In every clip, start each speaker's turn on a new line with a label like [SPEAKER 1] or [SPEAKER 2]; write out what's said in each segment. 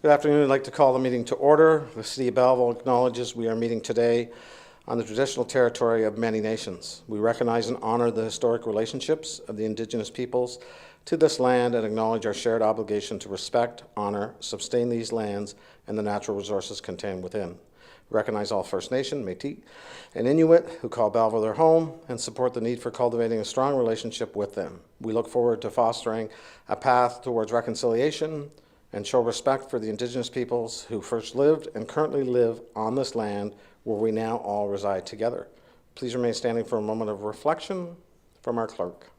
[SPEAKER 1] Good afternoon. I'd like to call the meeting to order. The City of Belleville acknowledges we are meeting today on the traditional territory of many nations. We recognize and honor the historic relationships of the Indigenous peoples to this land and acknowledge our shared obligation to respect, honor, sustain these lands and the natural resources contained within. We recognize all First Nation, Métis, and Inuit who call Belleville their home and support the need for cultivating a strong relationship with them. We look forward to fostering a path towards reconciliation and show respect for the Indigenous peoples who first lived and currently live on this land where we now all reside together. Please remain standing for a moment of reflection from our clerk.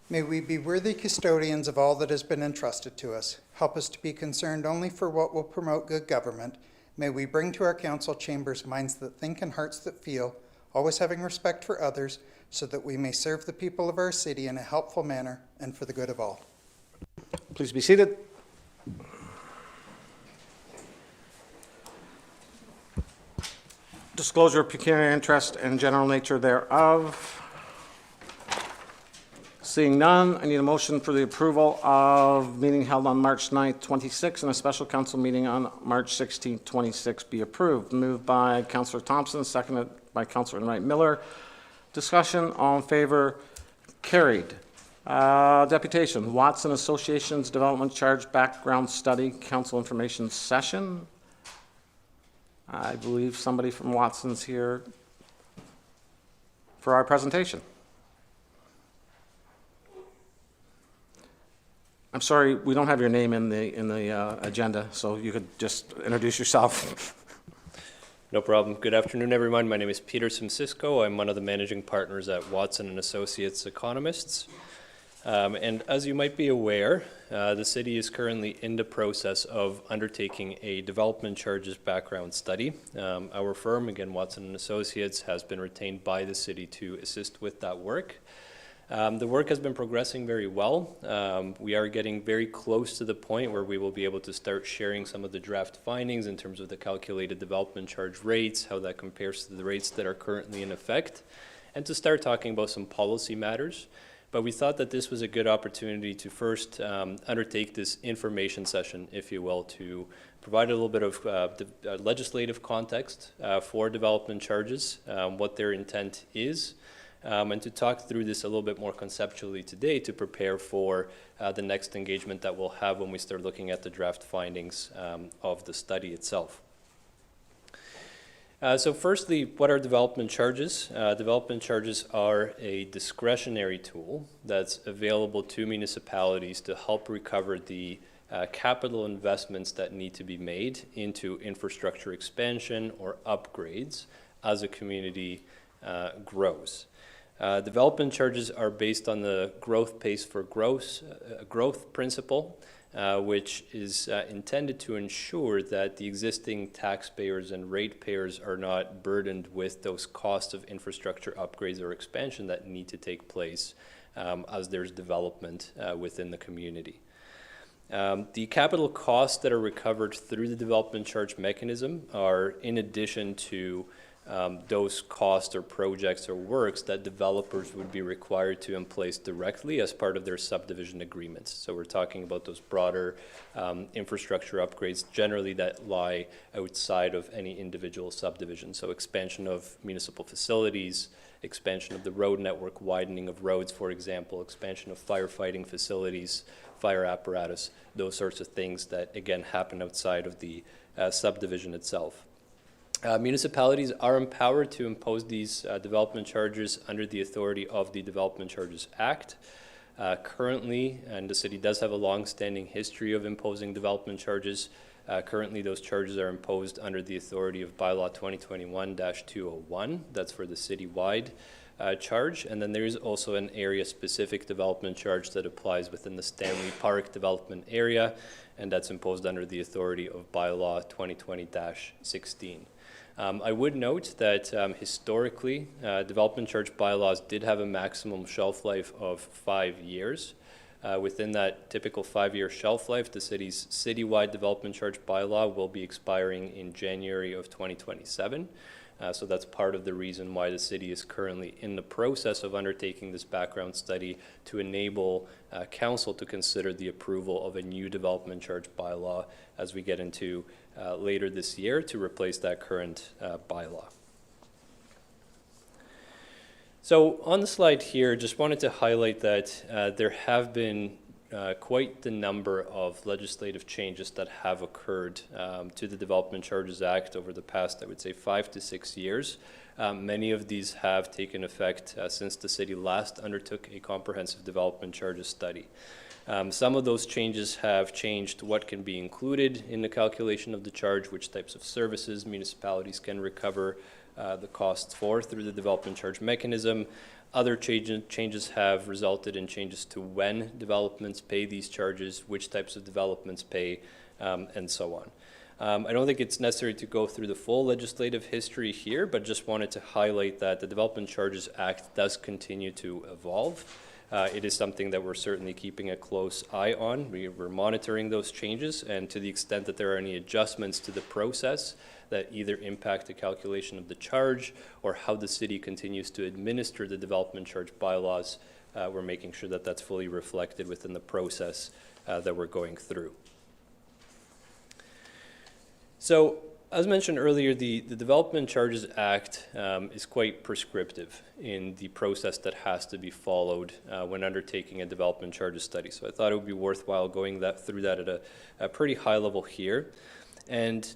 [SPEAKER 2] May we be worthy custodians of all that has been entrusted to us. Help us to be concerned only for what will promote good government. May we bring to our council chambers minds that think and hearts that feel, always having respect for others, so that we may serve the people of our city in a helpful manner and for the good of all.
[SPEAKER 1] Please be seated. Disclosure of pecuniary interest and general nature thereof. Seeing none, I need a motion for the approval of meeting held on March 9th, 26 and a special council meeting on March 16th, 26 be approved. Moved by Councillor Thompson, seconded by Councillor Knight Miller. Discussion, all in favor, carried. Deputation, Watson Association's Development Charge Background Study Council Information Session. I believe somebody from Watson's here for our presentation. I'm sorry, we don't have your name in the agenda, so you could just introduce yourself.
[SPEAKER 3] No problem. Good afternoon, everyone. My name is Peter Simcisco. I'm one of the managing partners at Watson and Associates Economists. And as you might be aware, the city is currently in the process of undertaking a development charges background study. Our firm, again, Watson and Associates, has been retained by the city to assist with that work. The work has been progressing very well. We are getting very close to the point where we will be able to start sharing some of the draft findings in terms of the calculated development charge rates, how that compares to the rates that are currently in effect, and to start talking about some policy matters. But we thought that this was a good opportunity to first undertake this information session, if you will, to provide a little bit of legislative context for development charges, what their intent is, and to talk through this a little bit more conceptually today to prepare for the next engagement that we'll have when we start looking at the draft findings of the study itself. So firstly, what are development charges? Development charges are a discretionary tool that's available to municipalities to help recover the capital investments that need to be made into infrastructure expansion or upgrades as a community grows. Development charges are based on the growth pace for growth principle, which is intended to ensure that the existing taxpayers and ratepayers are not burdened with those costs of infrastructure upgrades or expansion that need to take place as there's development within the community. The capital costs that are recovered through the development charge mechanism are in addition to those costs or projects or works that developers would be required to in place directly as part of their subdivision agreements. So we're talking about those broader infrastructure upgrades generally that lie outside of any individual subdivision. So expansion of municipal facilities, expansion of the road network, widening of roads, for example, expansion of firefighting facilities, fire apparatus, those sorts of things that, again, happen outside of the subdivision itself. Municipalities are empowered to impose these development charges under the authority of the Development Charges Act. Currently, and the city does have a long-standing history of imposing development charges, currently those charges are imposed under the authority of Bylaw 2021-201. That's for the citywide charge. And then there is also an area-specific development charge that applies within the Stanley Park development area, and that's imposed under the authority of Bylaw 2020-16. I would note that historically, development charge bylaws did have a maximum shelf life of 5 years. Within that typical 5-year shelf life, the city's citywide development charge bylaw will be expiring in January of 2027. So that's part of the reason why the city is currently in the process of undertaking this background study to enable council to consider the approval of a new development charge bylaw as we get into later this year to replace that current bylaw. So on the slide here, just wanted to highlight that there have been quite the number of legislative changes that have occurred to the Development Charges Act over the past, I would say, 5 to 6 years. Many of these have taken effect since the city last undertook a comprehensive development charges study. Some of those changes have changed what can be included in the calculation of the charge, which types of services municipalities can recover the costs for through the development charge mechanism. Other changes have resulted in changes to when developments pay these charges, which types of developments pay, and so on. I don't think it's necessary to go through the full legislative history here, but just wanted to highlight that the Development Charges Act does continue to evolve. It is something that we're certainly keeping a close eye on. We're monitoring those changes, and to the extent that there are any adjustments to the process that either impact the calculation of the charge or how the city continues to administer the development charge bylaws, we're making sure that that's fully reflected within the process that we're going through. So, as mentioned earlier, the Development Charges Act is quite prescriptive in the process that has to be followed when undertaking a development charges study. So I thought it would be worthwhile going through that at a pretty high level here. And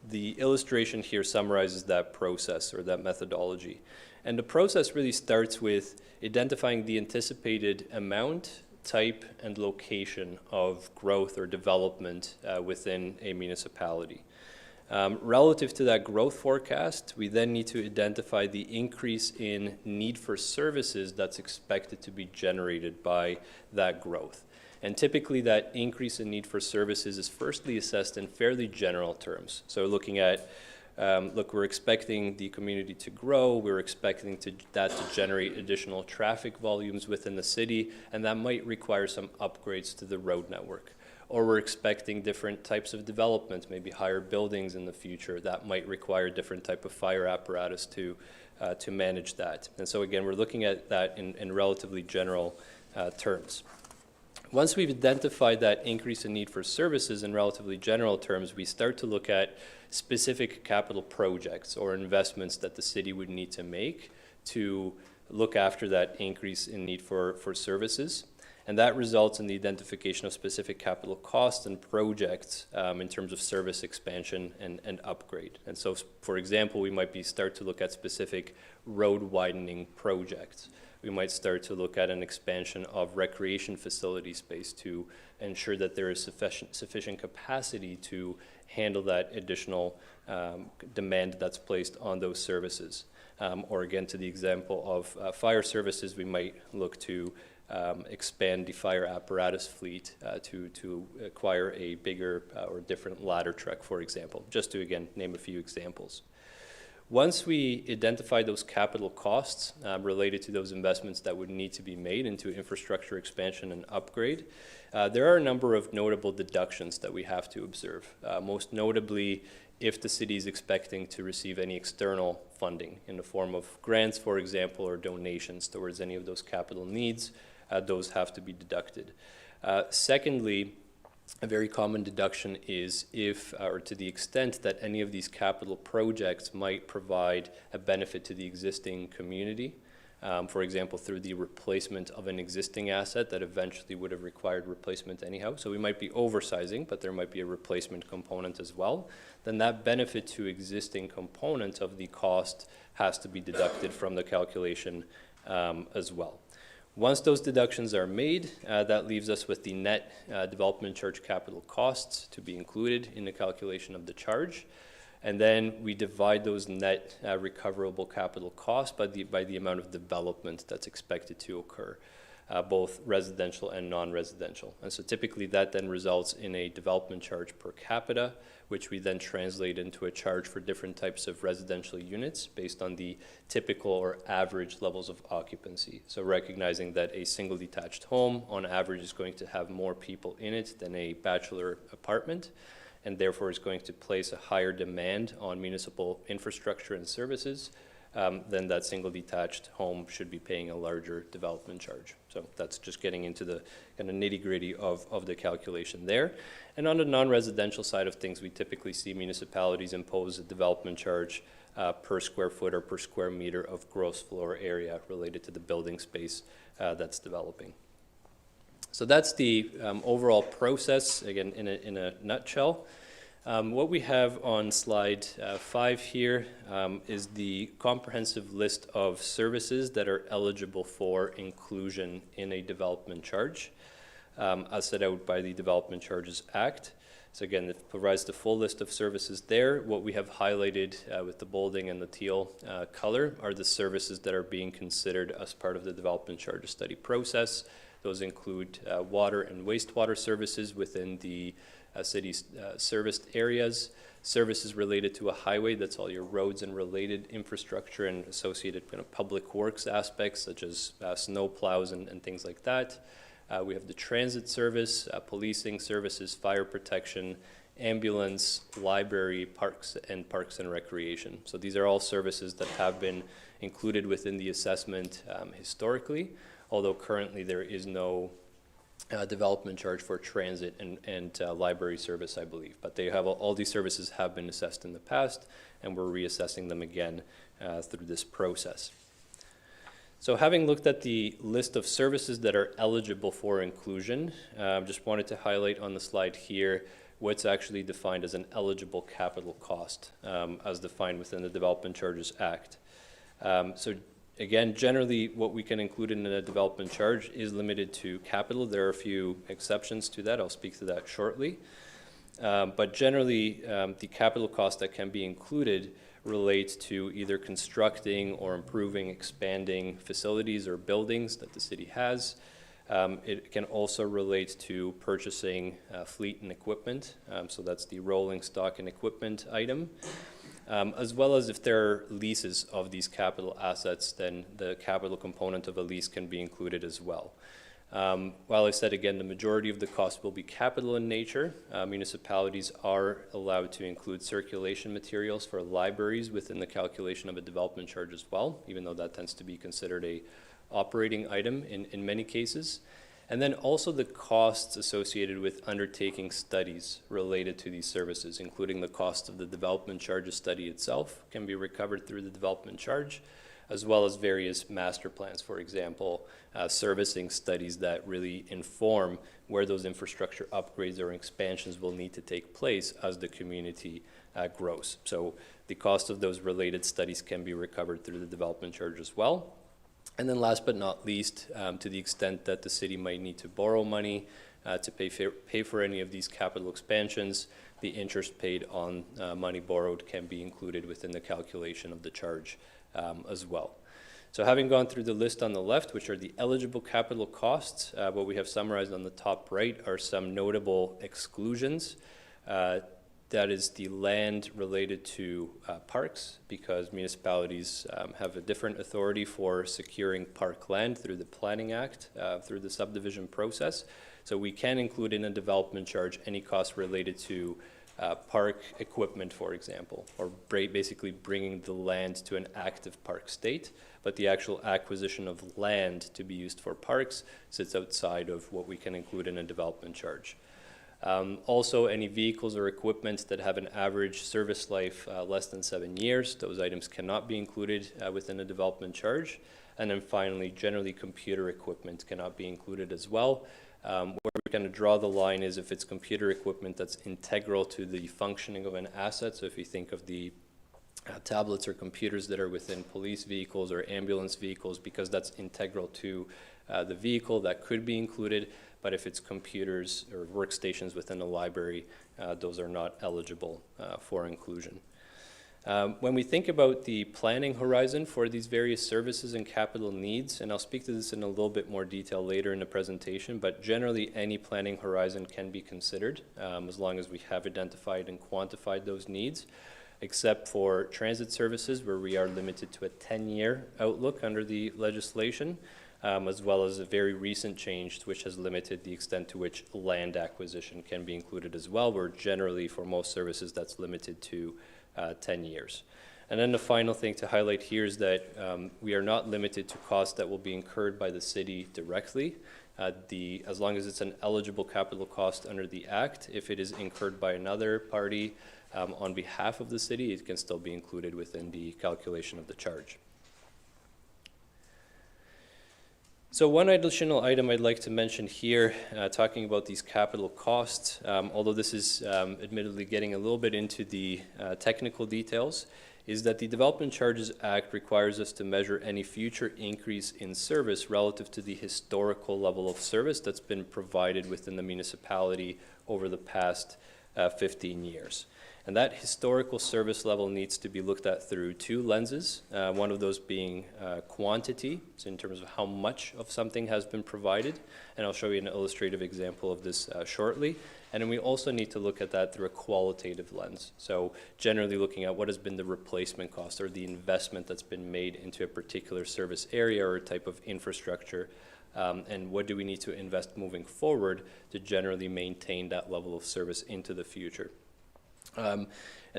[SPEAKER 3] the illustration here summarizes that process or that methodology. And the process really starts with identifying the anticipated amount, type, and location of growth or development within a municipality. Relative to that growth forecast, we then need to identify the increase in need for services that's expected to be generated by that growth. And typically that increase in need for services is firstly assessed in fairly general terms. So looking at, look, we're expecting the community to grow, we're expecting that to generate additional traffic volumes within the city, and that might require some upgrades to the road network. Or we're expecting different types of development, maybe higher buildings in the future that might require different type of fire apparatus to manage that. And so again, we're looking at that in relatively general terms. Once we've identified that increase in need for services in relatively general terms, we start to look at specific capital projects or investments that the city would need to make to look after that increase in need for services. And that results in the identification of specific capital costs and projects in terms of service expansion and upgrade. And so, for example, we might start to look at specific road widening projects. We might start to look at an expansion of recreation facility space to ensure that there is sufficient capacity to handle that additional demand that's placed on those services. Or again, to the example of fire services, we might look to expand the fire apparatus fleet to acquire a bigger or different ladder truck, for example, just to, again, name a few examples. Once we identify those capital costs related to those investments that would need to be made into infrastructure expansion and upgrade, there are a number of notable deductions that we have to observe. Most notably, if the city is expecting to receive any external funding in the form of grants, for example, or donations towards any of those capital needs, those have to be deducted. Secondly, a very common deduction is if, or to the extent that any of these capital projects might provide a benefit to the existing community, for example, through the replacement of an existing asset that eventually would have required replacement anyhow. So we might be oversizing, but there might be a replacement component as well. Then that benefit to existing component of the cost has to be deducted from the calculation as well. Once those deductions are made, that leaves us with the net development charge capital costs to be included in the calculation of the charge. And then we divide those net recoverable capital costs by the amount of development that's expected to occur, both residential and non-residential. And so typically that then results in a development charge per capita, which we then translate into a charge for different types of residential units based on the typical or average levels of occupancy. So recognizing that a single detached home on average is going to have more people in it than a bachelor apartment. and therefore is going to place a higher demand on municipal infrastructure and services, then that single detached home should be paying a larger development charge. So that's just getting into the kind of nitty-gritty of the calculation there. And on the non-residential side of things, we typically see municipalities impose a development charge per square foot or per square meter of gross floor area related to the building space that's developing. So that's the overall process, again, in a nutshell. What we have on slide 5 here is the comprehensive list of services that are eligible for inclusion in a development charge, as set out by the Development Charges Act. So again, it provides the full list of services there. What we have highlighted with the bolding and the teal color are the services that are being considered as part of the development charges study process. Those include water and wastewater services within the city's serviced areas, services related to a highway, that's all your roads and related infrastructure and associated kind of public works aspects such as snow plows and things like that. We have the transit service, policing services, fire protection, ambulance, library, parks and recreation. So these are all services that have been included within the assessment historically, although currently there is no development charge for transit and library service, I believe. But they have all these services have been assessed in the past, and we're reassessing them again through this process. So having looked at the list of services that are eligible for inclusion, just wanted to highlight on the slide here what's actually defined as an eligible capital cost as defined within the Development Charges Act. So again, generally what we can include in a development charge is limited to capital. There are a few exceptions to that. I'll speak to that shortly. But generally, the capital cost that can be included relates to either constructing or improving, expanding facilities or buildings that the city has. It can also relate to purchasing fleet and equipment. So that's the rolling stock and equipment item. As well as if there are leases of these capital assets, then the capital component of a lease can be included as well. While I said again, the majority of the cost will be capital in nature, municipalities are allowed to include circulation materials for libraries within the calculation of a development charge as well, even though that tends to be considered a operating item in many cases. And then also the costs associated with undertaking studies related to these services, including the cost of the development charges study itself can be recovered through the development charge, as well as various master plans, for example, servicing studies that really inform where those infrastructure upgrades or expansions will need to take place as the community grows. So the cost of those related studies can be recovered through the development charge as well. And then last but not least, to the extent that the city might need to borrow money to pay for any of these capital expansions, the interest paid on money borrowed can be included within the calculation of the charge as well. So having gone through the list on the left, which are the eligible capital costs, what we have summarized on the top right are some notable exclusions. That is the land related to parks, because municipalities have a different authority for securing park land through the Planning Act, through the subdivision process. So we can include in a development charge any costs related to park equipment, for example, or basically bringing the land to an active park state, but the actual acquisition of land to be used for parks sits outside of what we can include in a development charge. Also, any vehicles or equipment that have an average service life less than 7 years, those items cannot be included within a development charge. And then finally, generally computer equipment cannot be included as well. Where we're going to draw the line is if it's computer equipment that's integral to the functioning of an asset. So if you think of the tablets or computers that are within police vehicles or ambulance vehicles, because that's integral to the vehicle, that could be included. But if it's computers or workstations within a library, those are not eligible for inclusion. When we think about the planning horizon for these various services and capital needs, and I'll speak to this in a little bit more detail later in the presentation, but generally any planning horizon can be considered as long as we have identified and quantified those needs, except for transit services where we are limited to a 10-year outlook under the legislation. as well as a very recent change which has limited the extent to which land acquisition can be included as well, where generally for most services that's limited to 10 years. And then the final thing to highlight here is that we are not limited to costs that will be incurred by the city directly. As long as it's an eligible capital cost under the Act, if it is incurred by another party on behalf of the city, it can still be included within the calculation of the charge. So one additional item I'd like to mention here, talking about these capital costs, although this is admittedly getting a little bit into the technical details, is that the Development Charges Act requires us to measure any future increase in service relative to the historical level of service that's been provided within the municipality over the past 15 years. And that historical service level needs to be looked at through two lenses, one of those being quantity, so in terms of how much of something has been provided, and I'll show you an illustrative example of this shortly. And then we also need to look at that through a qualitative lens. So generally looking at what has been the replacement cost or the investment that's been made into a particular service area or type of infrastructure, and what do we need to invest moving forward to generally maintain that level of service into the future. And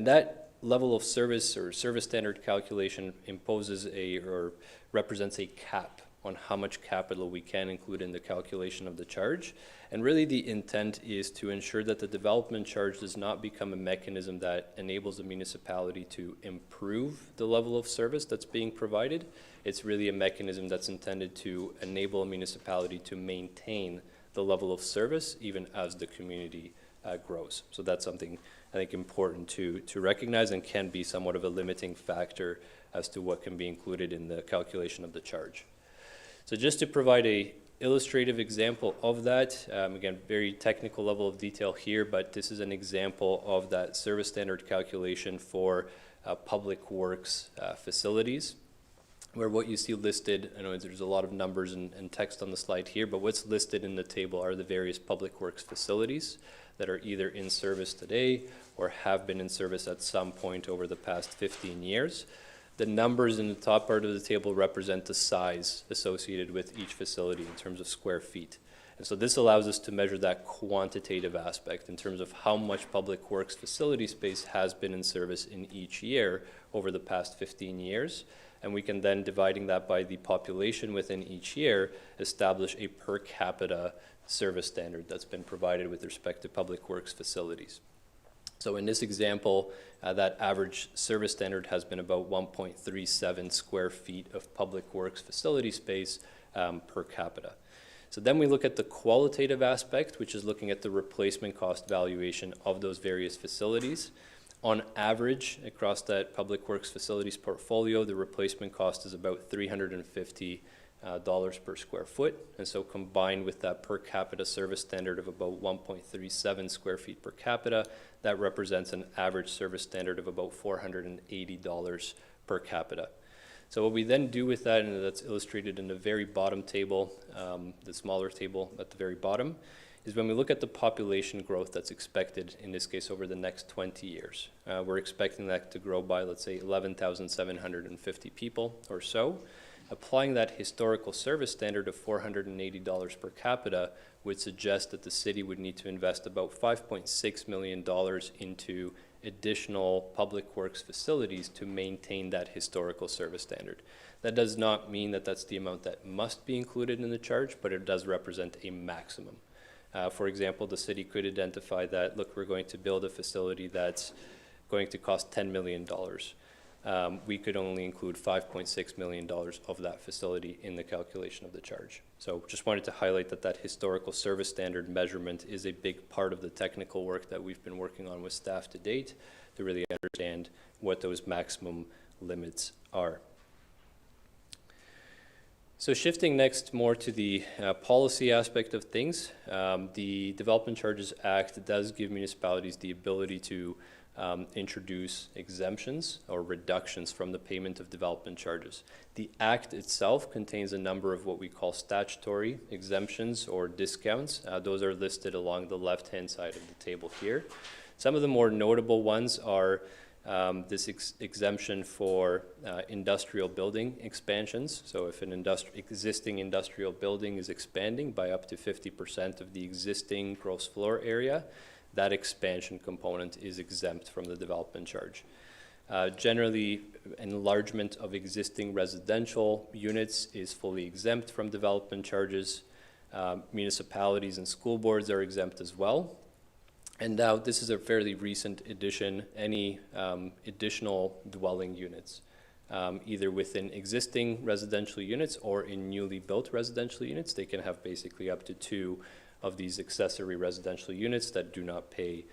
[SPEAKER 3] that level of service or service standard calculation imposes or represents a cap on how much capital we can include in the calculation of the charge. And really the intent is to ensure that the development charge does not become a mechanism that enables the municipality to improve the level of service that's being provided. It's really a mechanism that's intended to enable a municipality to maintain the level of service even as the community grows. So that's something I think important to recognize, and can be somewhat of a limiting factor as to what can be included in the calculation of the charge. So just to provide a illustrative example of that, again, very technical level of detail here, but this is an example of that service standard calculation for public works facilities, where what you see listed, I know there's a lot of numbers and text on the slide here, but what's listed in the table are the various public works facilities that are either in service today or have been in service at some point over the past 15 years. The numbers in the top part of the table represent the size associated with each facility in terms of square feet. And so this allows us to measure that quantitative aspect in terms of how much public works facility space has been in service in each year over the past 15 years. And we can then, dividing that by the population within each year, establish a per capita service standard that's been provided with respect to public works facilities. So in this example, that average service standard has been about 1.37 square feet of public works facility space per capita. So then we look at the qualitative aspect, which is looking at the replacement cost valuation of those various facilities. On average, across that public works facilities portfolio, the replacement cost is about $350 per square foot. And so combined with that per capita service standard of about 1.37 square feet per capita, that represents an average service standard of about $480 per capita. So what we then do with that, and that's illustrated in the very bottom table, the smaller table at the very bottom, is when we look at the population growth that's expected, in this case over the next 20 years. We're expecting that to grow by, let's say, 11,750 people or so. Applying that historical service standard of $480 per capita would suggest that the city would need to invest about $5.6 million into additional public works facilities to maintain that historical service standard. That does not mean that that's the amount that must be included in the charge, but it does represent a maximum. For example, the city could identify that, look, we're going to build a facility that's going to cost $10 million. We could only include $5.6 million of that facility in the calculation of the charge. So just wanted to highlight that that historical service standard measurement is a big part of the technical work that we've been working on with staff to date to really understand what those maximum limits are. So shifting next more to the policy aspect of things, the Development Charges Act does give municipalities the ability to introduce exemptions or reductions from the payment of development charges. The Act itself contains a number of what we call statutory exemptions or discounts. Those are listed along the left-hand side of the table here. Some of the more notable ones are this exemption for industrial building expansions. So if an existing industrial building is expanding by up to 50% of the existing gross floor area, that expansion component is exempt from the development charge. Generally, enlargement of existing residential units is fully exempt from development charges. Municipalities and school boards are exempt as well. And now this is a fairly recent addition. Any additional dwelling units, either within existing residential units or in newly built residential units, they can have basically up to 2 of these accessory residential units that do not pay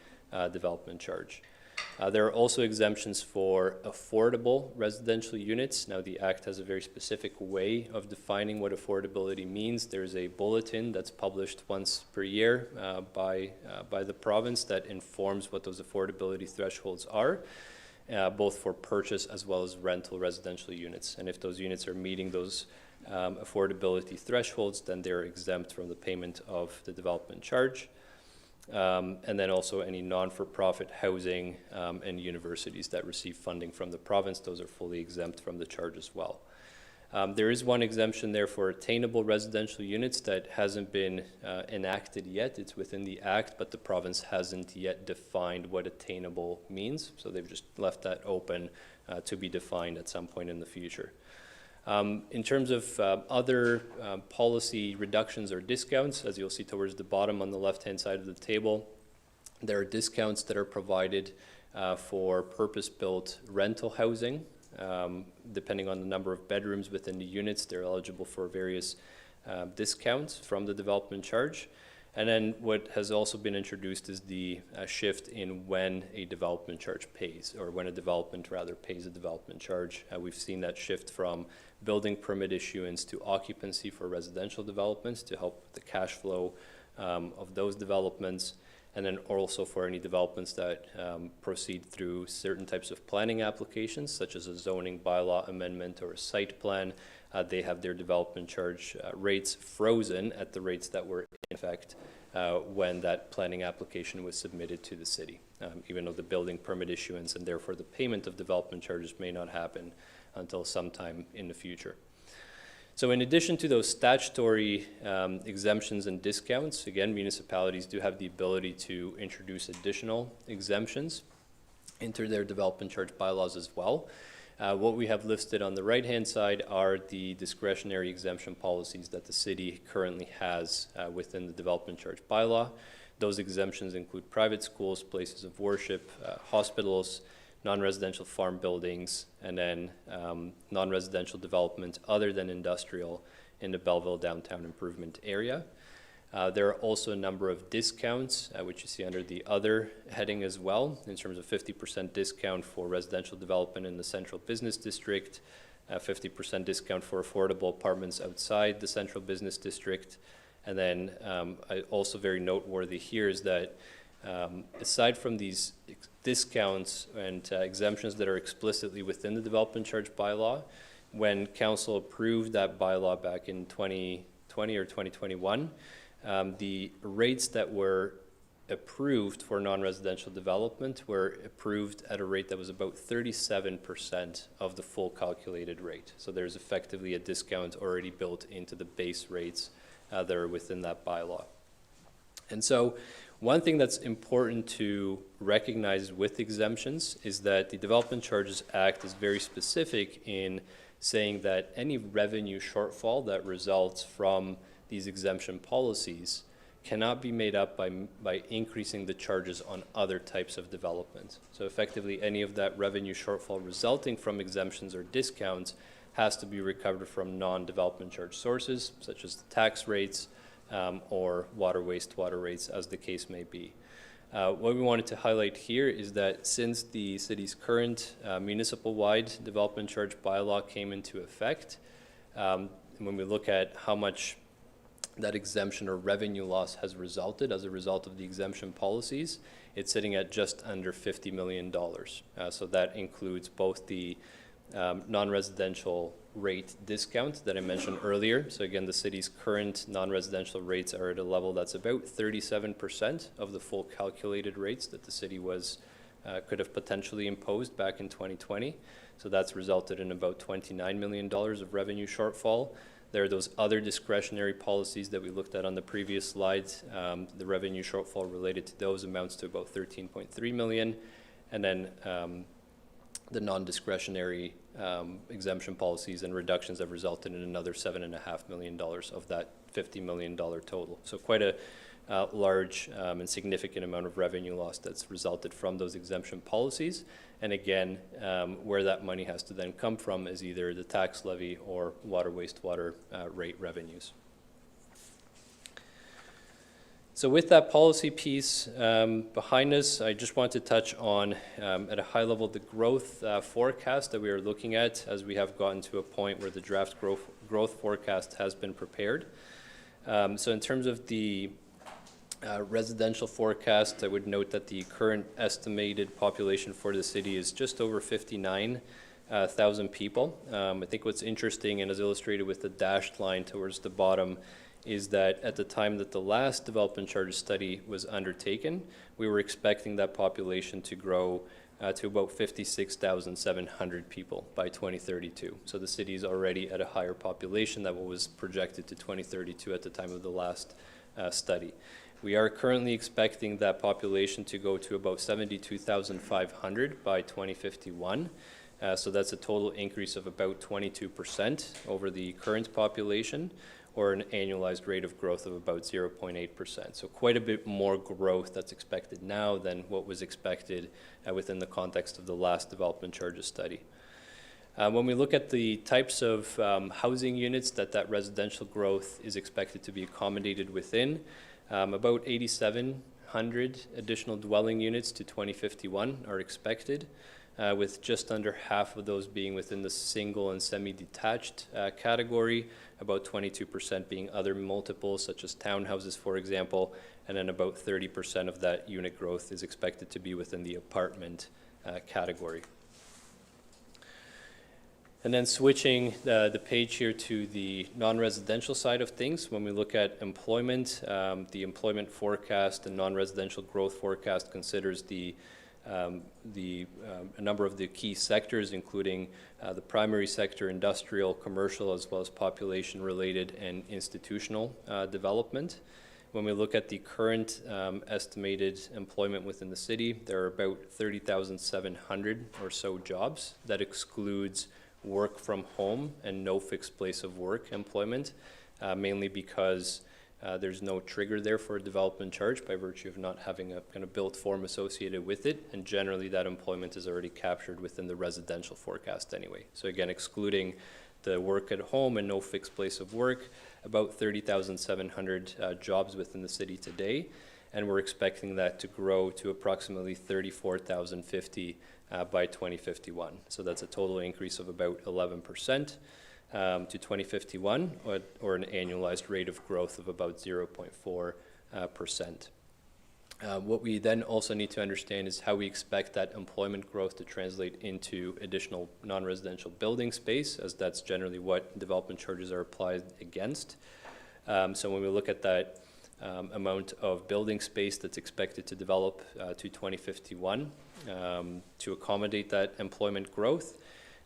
[SPEAKER 3] development charge. There are also exemptions for affordable residential units. Now, the Act has a very specific way of defining what affordability means. There's a bulletin that's published once per year by the province that informs what those affordability thresholds are, both for purchase as well as rental residential units. And if those units are meeting those affordability thresholds, then they're exempt from the payment of the development charge. And then also any non-for-profit housing and universities that receive funding from the province, those are fully exempt from the charge as well. There is one exemption there for attainable residential units that hasn't been enacted yet. It's within the Act, but the province hasn't yet defined what attainable means, so they've just left that open to be defined at some point in the future. In terms of other policy reductions or discounts, as you'll see towards the bottom on the left-hand side of the table, there are discounts that are provided for purpose-built rental housing. Depending on the number of bedrooms within the units, they're eligible for various discounts from the development charge. And then what has also been introduced is the shift in when a development charge pays, or when a development rather pays a development charge. We've seen that shift from building permit issuance to occupancy for residential developments to help with the cash flow of those developments, and then also for any developments that proceed through certain types of planning applications, such as a zoning bylaw amendment or a site plan. They have their development charge rates frozen at the rates that were in effect when that planning application was submitted to the city, even though the building permit issuance and therefore the payment of development charges may not happen until sometime in the future. So in addition to those statutory exemptions and discounts, again, municipalities do have the ability to introduce additional exemptions into their development charge bylaws as well. What we have listed on the right-hand side are the discretionary exemption policies that the city currently has within the development charge bylaw. Those exemptions include private schools, places of worship, hospitals, non-residential farm buildings, and then non-residential development other than industrial in the Belleville downtown improvement area. There are also a number of discounts, which you see under the other heading as well, in terms of 50% discount for residential development in the central business district, 50% discount for affordable apartments outside the central business district. And then also very noteworthy here is that aside from these discounts and exemptions that are explicitly within the development charge bylaw, when council approved that bylaw back in 2020 or 2021, the rates that were approved for non-residential development were approved at a rate that was about 37% of the full calculated rate. So there's effectively a discount already built into the base rates that are within that bylaw. And so one thing that's important to recognize with exemptions is that the Development Charges Act is very specific in saying that any revenue shortfall that results from these exemption policies cannot be made up by increasing the charges on other types of development. So effectively, any of that revenue shortfall resulting from exemptions or discounts has to be recovered from non-development charge sources, such as the tax rates or water wastewater rates, as the case may be. What we wanted to highlight here is that since the city's current municipal-wide development charge bylaw came into effect, when we look at how much that exemption or revenue loss has resulted as a result of the exemption policies, it's sitting at just under $50 million. So that includes both the non-residential rate discount that I mentioned earlier. So again, the city's current non-residential rates are at a level that's about 37% of the full calculated rates that the city was could have potentially imposed back in 2020. So that's resulted in about $29 million of revenue shortfall. There are those other discretionary policies that we looked at on the previous slides. The revenue shortfall related to those amounts to about $13.3 million. And then the non-discretionary exemption policies and reductions have resulted in another $7.5 million of that $50 million total. So quite a large and significant amount of revenue loss that's resulted from those exemption policies. And again, where that money has to then come from is either the tax levy or water wastewater rate revenues. So with that policy piece behind us, I just want to touch on, at a high level, the growth forecast that we are looking at as we have gotten to a point where the draft growth forecast has been prepared. So in terms of the residential forecast, I would note that the current estimated population for the city is just over 59,000 people. I think what's interesting, and as illustrated with the dashed line towards the bottom, is that at the time that the last development charges study was undertaken, we were expecting that population to grow to about 56,700 people by 2032. So the city is already at a higher population than what was projected to 2032 at the time of the last study. We are currently expecting that population to go to about 72,500 by 2051. So that's a total increase of about 22% over the current population, or an annualized rate of growth of about 0.8%. So quite a bit more growth that's expected now than what was expected within the context of the last development charges study. When we look at the types of housing units that residential growth is expected to be accommodated within, about 8,700 additional dwelling units to 2051 are expected, with just under half of those being within the single and semi-detached category, about 22% being other multiples such as townhouses, for example, and then about 30% of that unit growth is expected to be within the apartment category. And then switching the page here to the non-residential side of things, when we look at employment, the employment forecast and non-residential growth forecast considers a number of the key sectors, including the primary sector, industrial, commercial, as well as population-related and institutional development. When we look at the current estimated employment within the city, there are about 30,700 or so jobs. That excludes work from home and no fixed place of work employment, mainly because there's no trigger there for a development charge by virtue of not having a kind of built form associated with it, and generally that employment is already captured within the residential forecast anyway. So again, excluding the work at home and no fixed place of work, about 30,700 jobs within the city today, and we're expecting that to grow to approximately 34,050 by 2051. So that's a total increase of about 11%. To 2051, or an annualized rate of growth of about 0.4%. What we then also need to understand is how we expect that employment growth to translate into additional non-residential building space, as that's generally what development charges are applied against. So when we look at that amount of building space that's expected to develop to 2051 to accommodate that employment growth,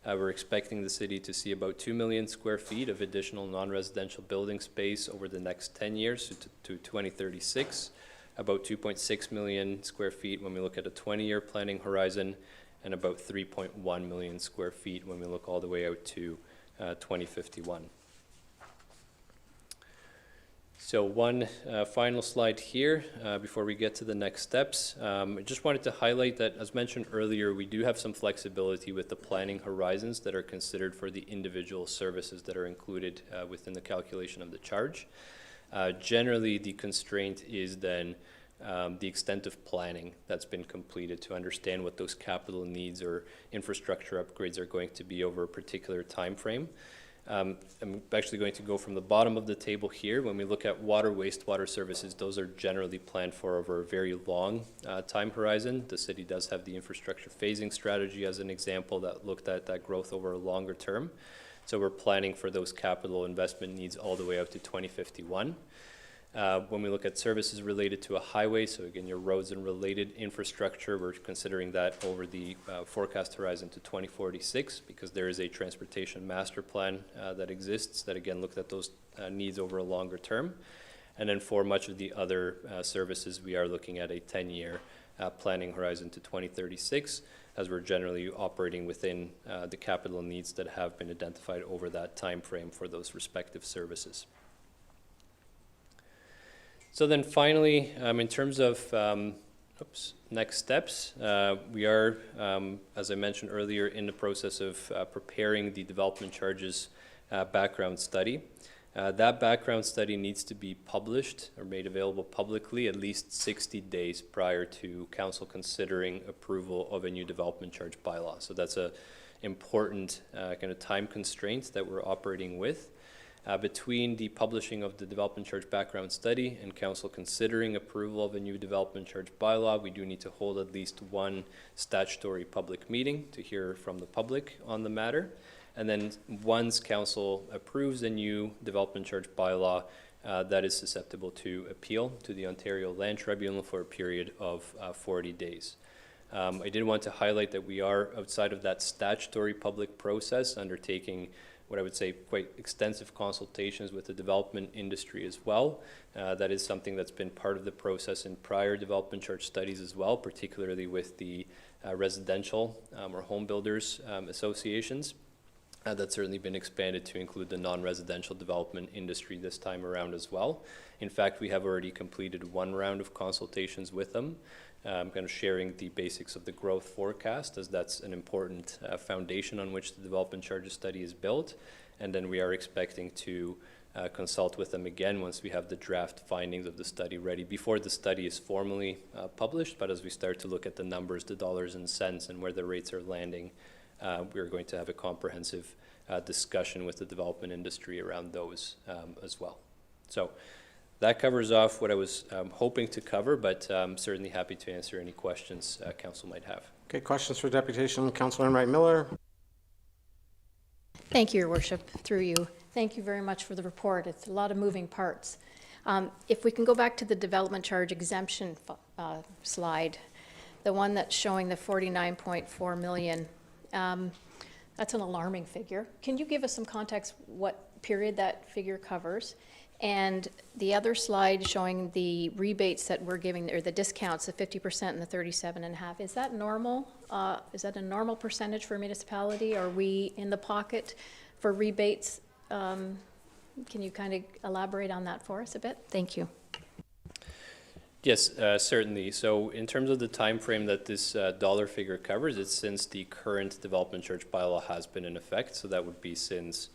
[SPEAKER 3] we're expecting the city to see about 2 million square feet of additional non-residential building space over the next 10 years to 2036, about 2.6 million square feet when we look at a 20-year planning horizon, and about 3.1 million square feet when we look all the way out to 2051. So one final slide here before we get to the next steps. I just wanted to highlight that, as mentioned earlier, we do have some flexibility with the planning horizons that are considered for the individual services that are included within the calculation of the charge. Generally, the constraint is then the extent of planning that's been completed to understand what those capital needs or infrastructure upgrades are going to be over a particular time frame. I'm actually going to go from the bottom of the table here. When we look at water, wastewater services, those are generally planned for over a very long time horizon. The city does have the infrastructure phasing strategy as an example that looked at that growth over a longer term. So we're planning for those capital investment needs all the way out to 2051. When we look at services related to a highway, so again, your roads and related infrastructure, we're considering that over the forecast horizon to 2046, because there is a transportation master plan that exists that again looked at those needs over a longer term. And then for much of the other services, we are looking at a 10-year planning horizon to 2036, as we're generally operating within the capital needs that have been identified over that time frame for those respective services. So then finally, in terms of next steps, we are, as I mentioned earlier, in the process of preparing the development charges background study. That background study needs to be published or made available publicly at least 60 days prior to council considering approval of a new development charge bylaw. So that's a important kind of time constraint that we're operating with. Between the publishing of the development charge background study and council considering approval of a new development charge bylaw, we do need to hold at least one statutory public meeting to hear from the public on the matter. And then once council approves a new development charge bylaw, that is susceptible to appeal to the Ontario Land Tribunal for a period of 40 days. I did want to highlight that we are outside of that statutory public process undertaking what I would say quite extensive consultations with the development industry as well. That is something that's been part of the process in prior development charge studies as well, particularly with the residential or home builders associations. That's certainly been expanded to include the non-residential development industry this time around as well. In fact, we have already completed one round of consultations with them, kind of sharing the basics of the growth forecast, as that's an important foundation on which the development charges study is built. And then we are expecting to consult with them again once we have the draft findings of the study ready before the study is formally published. But as we start to look at the numbers, the dollars and cents, and where the rates are landing, we're going to have a comprehensive discussion with the development industry around those as well. So that covers off what I was hoping to cover, but I'm certainly happy to answer any questions council might have.
[SPEAKER 1] Okay, questions for Deputation Councilor Enright Miller?
[SPEAKER 4] Thank you, Your Worship, through you. Thank you very much for the report. It's a lot of moving parts. If we can go back to the development charge exemption slide, the one that's showing the 49.4 million, that's an alarming figure. Can you give us some context what period that figure covers? And the other slide showing the rebates that we're giving, or the discounts, the 50% and the 37.5%, is that normal? Is that a normal percentage for a municipality? Are we in the pocket for rebates? Can you kind of elaborate on that for us a bit? Thank you.
[SPEAKER 3] Yes, certainly. So in terms of the time frame that this dollar figure covers, it's since the current development charge bylaw has been in effect. So that would be since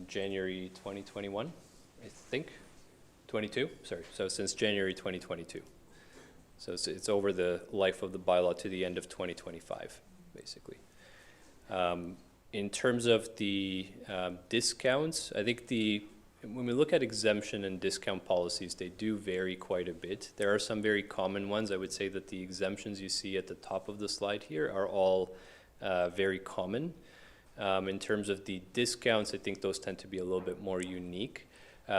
[SPEAKER 3] January 2021, I think. 22, sorry. So since January 2022. So it's over the life of the bylaw to the end of 2025, basically. In terms of the discounts, I think when we look at exemption and discount policies, they do vary quite a bit. There are some very common ones. I would say that the exemptions you see at the top of the slide here are all very common. In terms of the discounts, I think those tend to be a little bit more unique.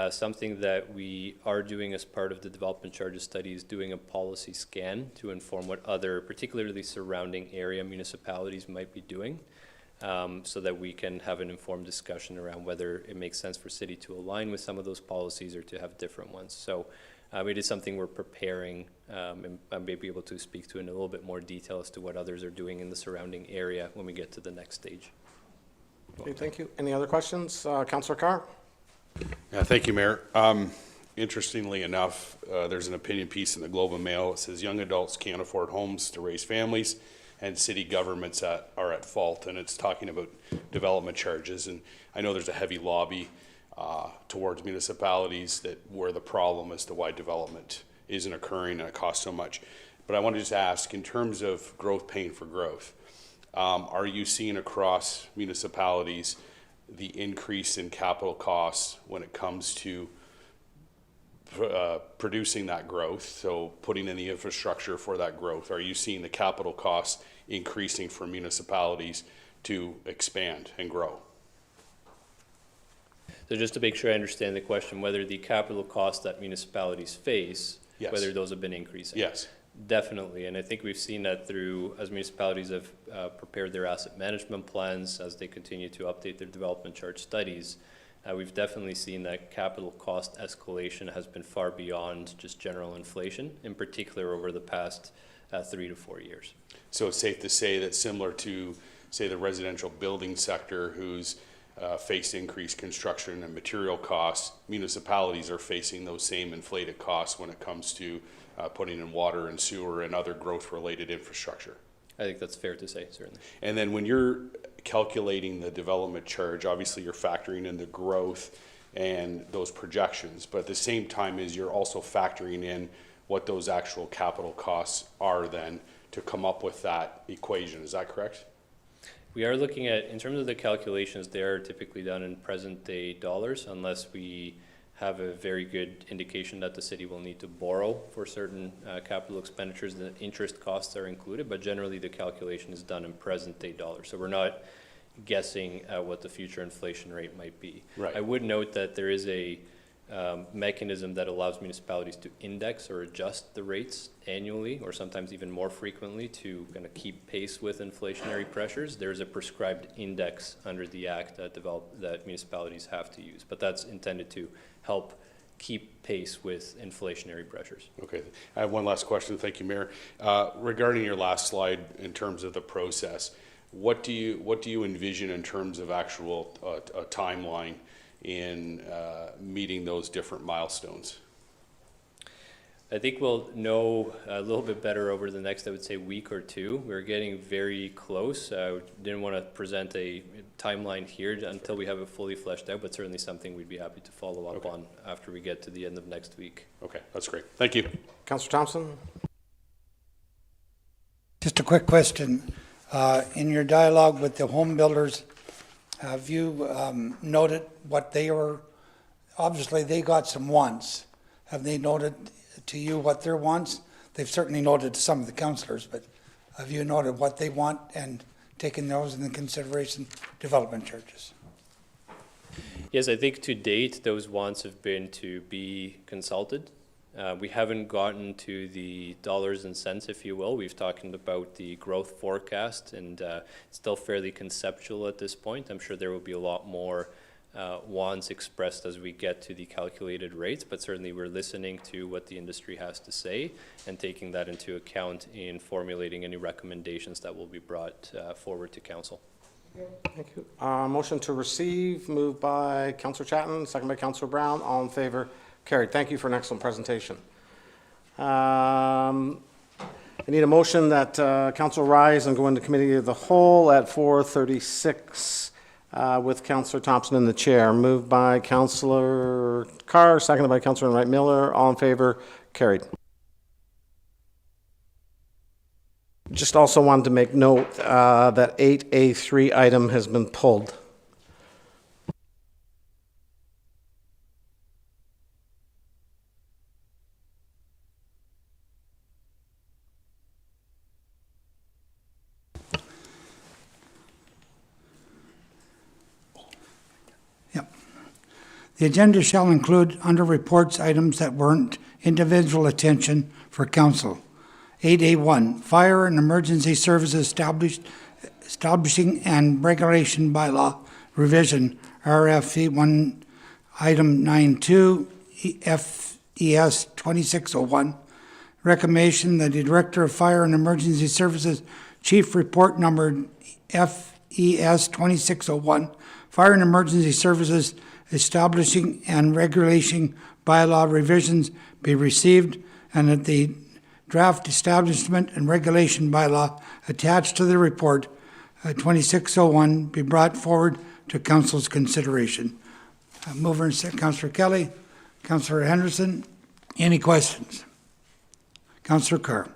[SPEAKER 3] Something that we are doing as part of the development charges study is doing a policy scan to inform what other, particularly surrounding area municipalities might be doing. So that we can have an informed discussion around whether it makes sense for city to align with some of those policies or to have different ones. So it is something we're preparing, and I may be able to speak to in a little bit more detail as to what others are doing in the surrounding area when we get to the next stage.
[SPEAKER 1] Okay, thank you. Any other questions? Councillor Carr?
[SPEAKER 5] Yeah, thank you, Mayor. Interestingly enough, there's an opinion piece in the Globe and Mail. It says young adults can't afford homes to raise families, and city governments are at fault, and it's talking about development charges. And I know there's a heavy lobby towards municipalities where the problem as to why development isn't occurring and it costs so much. But I want to just ask, in terms of growth paying for growth, are you seeing across municipalities the increase in capital costs when it comes to producing that growth, so putting in the infrastructure for that growth? Are you seeing the capital costs increasing for municipalities to expand and grow?
[SPEAKER 3] So just to make sure I understand the question, whether the capital costs that municipalities face,
[SPEAKER 5] Yes.
[SPEAKER 3] whether those have been increasing?
[SPEAKER 5] Yes.
[SPEAKER 3] Definitely, and I think we've seen that through, as municipalities have prepared their asset management plans, as they continue to update their development charge studies, we've definitely seen that capital cost escalation has been far beyond just general inflation, in particular over the past 3 to 4 years.
[SPEAKER 5] So it's safe to say that similar to, say, the residential building sector, who's faced increased construction and material costs, municipalities are facing those same inflated costs when it comes to putting in water and sewer and other growth-related infrastructure.
[SPEAKER 3] I think that's fair to say, certainly.
[SPEAKER 5] And then when you're calculating the development charge, obviously you're factoring in the growth and those projections, but at the same time is you're also factoring in what those actual capital costs are then to come up with that equation. Is that correct?
[SPEAKER 3] We are looking at, in terms of the calculations, they are typically done in present day dollars, unless we have a very good indication that the city will need to borrow for certain capital expenditures. The interest costs are included, but generally the calculation is done in present day dollars. So we're not guessing what the future inflation rate might be.
[SPEAKER 5] Right.
[SPEAKER 3] I would note that there is a mechanism that allows municipalities to index or adjust the rates annually, or sometimes even more frequently, to kind of keep pace with inflationary pressures. There's a prescribed index under the act that municipalities have to use, but that's intended to help keep pace with inflationary pressures.
[SPEAKER 5] Okay, I have one last question. Thank you, Mayor. Regarding your last slide in terms of the process, what do you envision in terms of actual a timeline in meeting those different milestones?
[SPEAKER 3] I think we'll know a little bit better over the next, I would say, week or two. We're getting very close. Didn't want to present a timeline here until we have it fully fleshed out, but certainly something we'd be happy to follow up on after we get to the end of next week.
[SPEAKER 5] Okay, that's great. Thank you.
[SPEAKER 1] Councillor Thompson?
[SPEAKER 6] Just a quick question. In your dialogue with the home builders, have you noted what they were, obviously they got some wants. Have they noted to you what their wants? They've certainly noted to some of the councillors, but have you noted what they want and taken those into consideration, development charges?
[SPEAKER 3] Yes, I think to date, those wants have been to be consulted. We haven't gotten to the dollars and cents, if you will. We've talked about the growth forecast, and it's still fairly conceptual at this point. I'm sure there will be a lot more wants expressed as we get to the calculated rates, but certainly we're listening to what the industry has to say and taking that into account in formulating any recommendations that will be brought forward to council.
[SPEAKER 1] Thank you. Motion to receive, moved by Councillor Chatton, second by Councillor Brown. All in favor? Carried. Thank you for an excellent presentation. I need a motion that council rise and go into committee of the whole at 4:36 with Councillor Thompson in the chair. Moved by Councillor Carr, seconded by Councillor Wright Miller. All in favor? Carried. Just also wanted to make note that 8A3 item has been pulled.
[SPEAKER 6] The agenda shall include under reports items that warrant individual attention for council. 8A1, Fire and Emergency Services Establishing and Regulation Bylaw Revision, RFC 1, Item 9.2, FES 2601. Recommendation that the Director of Fire and Emergency Services Chief Report Number FES 2601, Fire and Emergency Services Establishing and Regulating Bylaw Revisions be received, and that the draft Establishment and Regulation Bylaw attached to the report 2601 be brought forward to Council's consideration. Mover and second, Councillor Kelly. Councillor Henderson, any questions? Councillor Carr.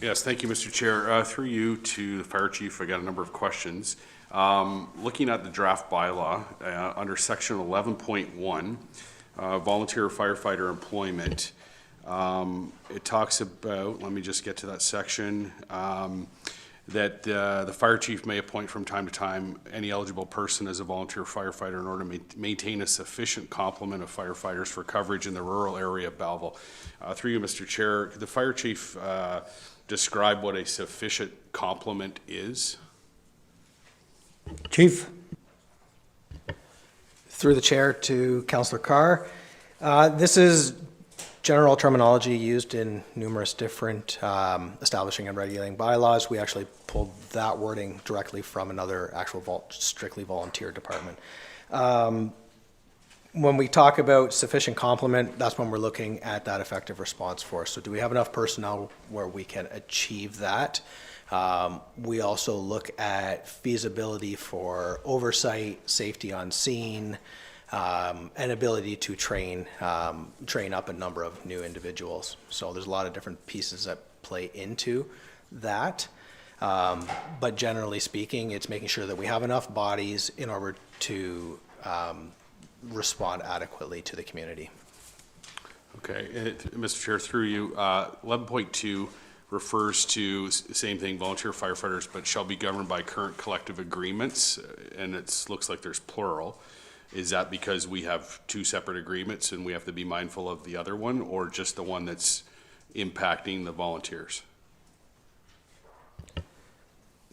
[SPEAKER 5] Yes, thank you, Mr. Chair. Through you to the fire chief, I got a number of questions. Looking at the draft bylaw, under section 11.1, volunteer firefighter employment, it talks about, let me just get to that section, that the fire chief may appoint from time to time any eligible person as a volunteer firefighter in order to maintain a sufficient complement of firefighters for coverage in the rural area of Belleville. Through you, Mr. Chair, could the fire chief describe what a sufficient complement is?
[SPEAKER 6] Chief?
[SPEAKER 7] Through the chair to Councillor Carr. This is general terminology used in numerous different establishing and regulating bylaws. We actually pulled that wording directly from another actual strictly volunteer department. When we talk about sufficient complement, that's when we're looking at that effective response force. So do we have enough personnel where we can achieve that? We also look at feasibility for oversight, safety on scene, and ability to train up a number of new individuals. So there's a lot of different pieces that play into that. But generally speaking, it's making sure that we have enough bodies in order to respond adequately to the community.
[SPEAKER 5] Okay, Mr. Chair, through you, 11.2 refers to same thing, volunteer firefighters, but shall be governed by current collective agreements, and it looks like there's plural. Is that because we have two separate agreements and we have to be mindful of the other one, or just the one that's impacting the volunteers?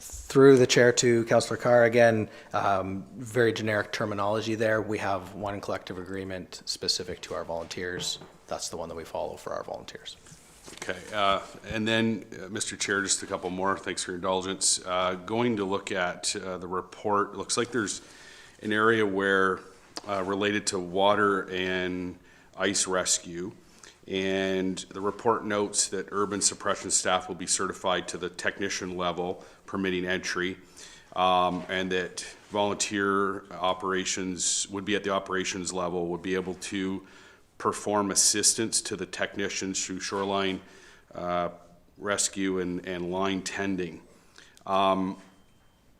[SPEAKER 7] Through the chair to Councillor Carr, again, very generic terminology there. We have one collective agreement specific to our volunteers. That's the one that we follow for our volunteers.
[SPEAKER 5] Okay, and then, Mr. Chair, just a couple more. Thanks for your indulgence. Going to look at the report, looks like there's an area where related to water and ice rescue, and the report notes that urban suppression staff will be certified to the technician level permitting entry, and that volunteer operations would be at the operations level, would be able to perform assistance to the technicians through shoreline rescue and line tending.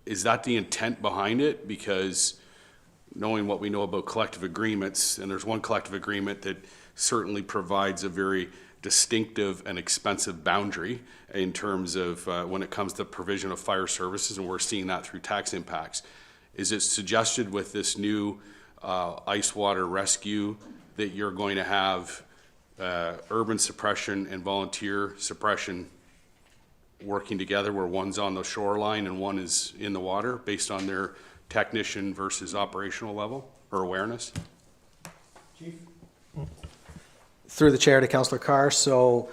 [SPEAKER 5] Is that the intent behind it? Because knowing what we know about collective agreements, and there's one collective agreement that certainly provides a very distinctive and expensive boundary in terms of when it comes to provision of fire services, and we're seeing that through tax impacts. Is it suggested with this new ice water rescue that you're going to have urban suppression and volunteer suppression working together, where one's on the shoreline and one is in the water based on their technician versus operational level or awareness?
[SPEAKER 7] Chief? Through the chair to Councillor Carr. So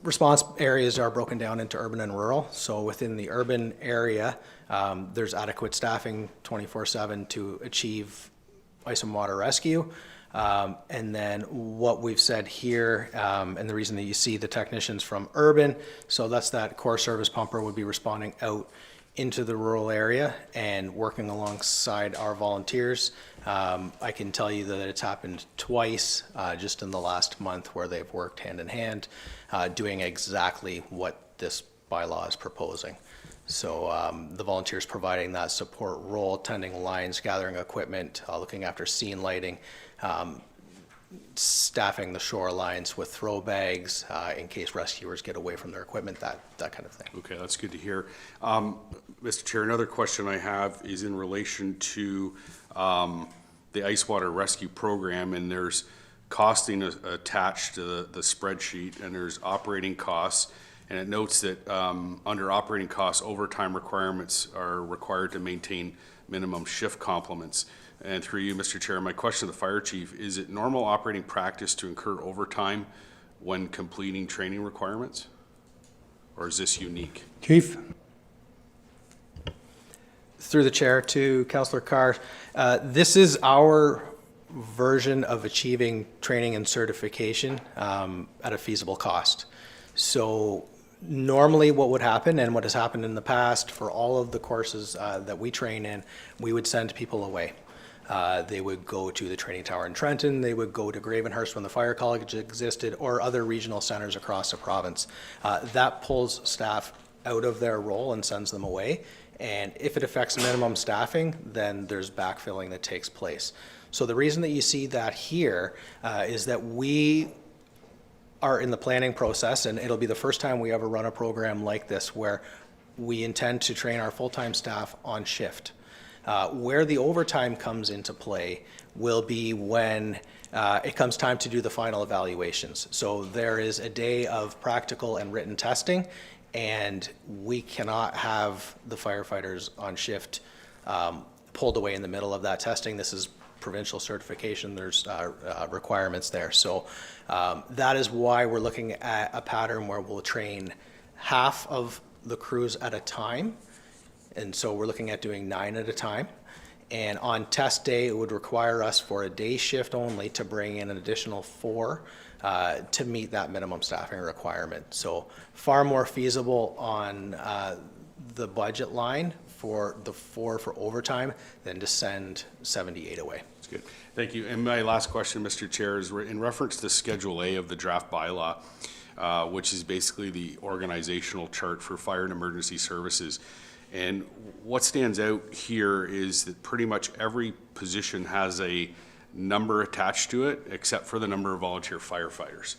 [SPEAKER 7] response areas are broken down into urban and rural. So within the urban area, there's adequate staffing 24/7 to achieve ice and water rescue. And then what we've said here, and the reason that you see the technicians from urban, so that's that core service pumper would be responding out into the rural area and working alongside our volunteers. I can tell you that it's happened twice just in the last month where they've worked hand in hand, doing exactly what this bylaw is proposing. So the volunteers providing that support role, tending lines, gathering equipment, looking after scene lighting, staffing the shorelines with throw bags in case rescuers get away from their equipment, that kind of thing.
[SPEAKER 5] Okay, that's good to hear. Mr. Chair, another question I have is in relation to the ice water rescue program, and there's costing attached to the spreadsheet, and there's operating costs, and it notes that under operating costs, overtime requirements are required to maintain minimum shift complements. And through you, Mr. Chair, my question to the fire chief, is it normal operating practice to incur overtime when completing training requirements? Or is this unique?
[SPEAKER 6] Chief?
[SPEAKER 7] Through the chair to Councillor Carr, this is our version of achieving training and certification at a feasible cost. So normally what would happen, and what has happened in the past for all of the courses that we train in, we would send people away. They would go to the training tower in Trenton, they would go to Gravenhurst when the fire college existed, or other regional centers across the province. That pulls staff out of their role and sends them away. And if it affects minimum staffing, then there's backfilling that takes place. So the reason that you see that here is that we are in the planning process, and it'll be the first time we ever run a program like this where we intend to train our full-time staff on shift. Where the overtime comes into play will be when it comes time to do the final evaluations. So there is a day of practical and written testing, and we cannot have the firefighters on shift pulled away in the middle of that testing. This is provincial certification. There's requirements there. So that is why we're looking at a pattern where we'll train half of the crews at a time. And so we're looking at doing 9 at a time. And on test day, it would require us for a day shift only to bring in an additional 4 to meet that minimum staffing requirement. So far more feasible on the budget line for the 4 for overtime than to send 78 away.
[SPEAKER 5] That's good. Thank you. And my last question, Mr. Chair, is in reference to Schedule A of the draft bylaw, which is basically the organizational chart for fire and emergency services. And what stands out here is that pretty much every position has a number attached to it, except for the number of volunteer firefighters.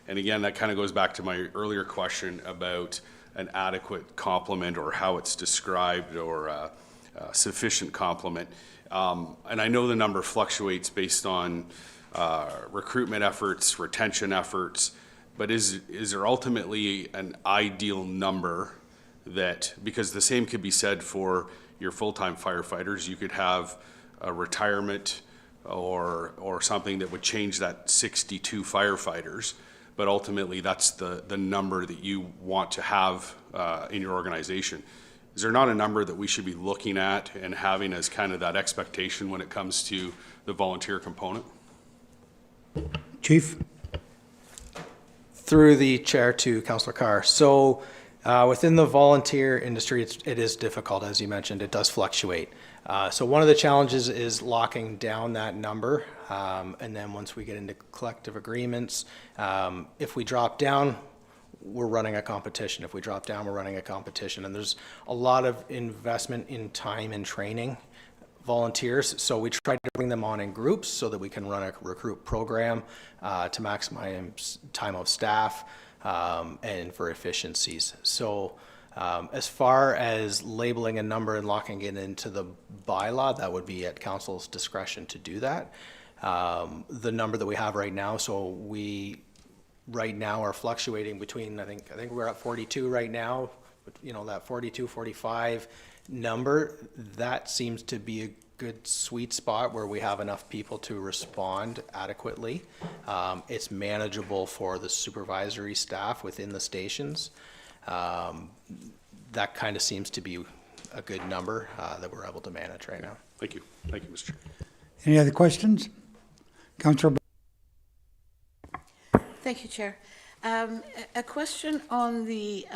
[SPEAKER 5] And again, that kind of goes back to my earlier question about an adequate complement, or how it's described, or sufficient complement. And I know the number fluctuates based on recruitment efforts, retention efforts, but is there ultimately an ideal number that, because the same could be said for your full-time firefighters, you could have a retirement or something that would change that 62 firefighters, but ultimately that's the number that you want to have in your organization. Is there not a number that we should be looking at and having as kind of that expectation when it comes to the volunteer component?
[SPEAKER 6] Chief?
[SPEAKER 7] Through the chair to Councillor Carr. So within the volunteer industry, it is difficult, as you mentioned. It does fluctuate. So one of the challenges is locking down that number. And then once we get into collective agreements, if we drop down, we're running a competition. If we drop down, we're running a competition. And there's a lot of investment in time and training volunteers. So we try to bring them on in groups so that we can run a recruit program to maximize time of staff and for efficiencies. So as far as labeling a number and locking it into the bylaw, that would be at council's discretion to do that. The number that we have right now, so we right now are fluctuating between, I think we're at 42 right now, but you know, that 42, 45 number, that seems to be a good sweet spot where we have enough people to respond adequately. It's manageable for the supervisory staff within the stations. That kind of seems to be a good number that we're able to manage right now.
[SPEAKER 5] Thank you. Thank you, Mr. Chair.
[SPEAKER 6] Any other questions? Councillor?
[SPEAKER 8] Thank you, Chair. A question on the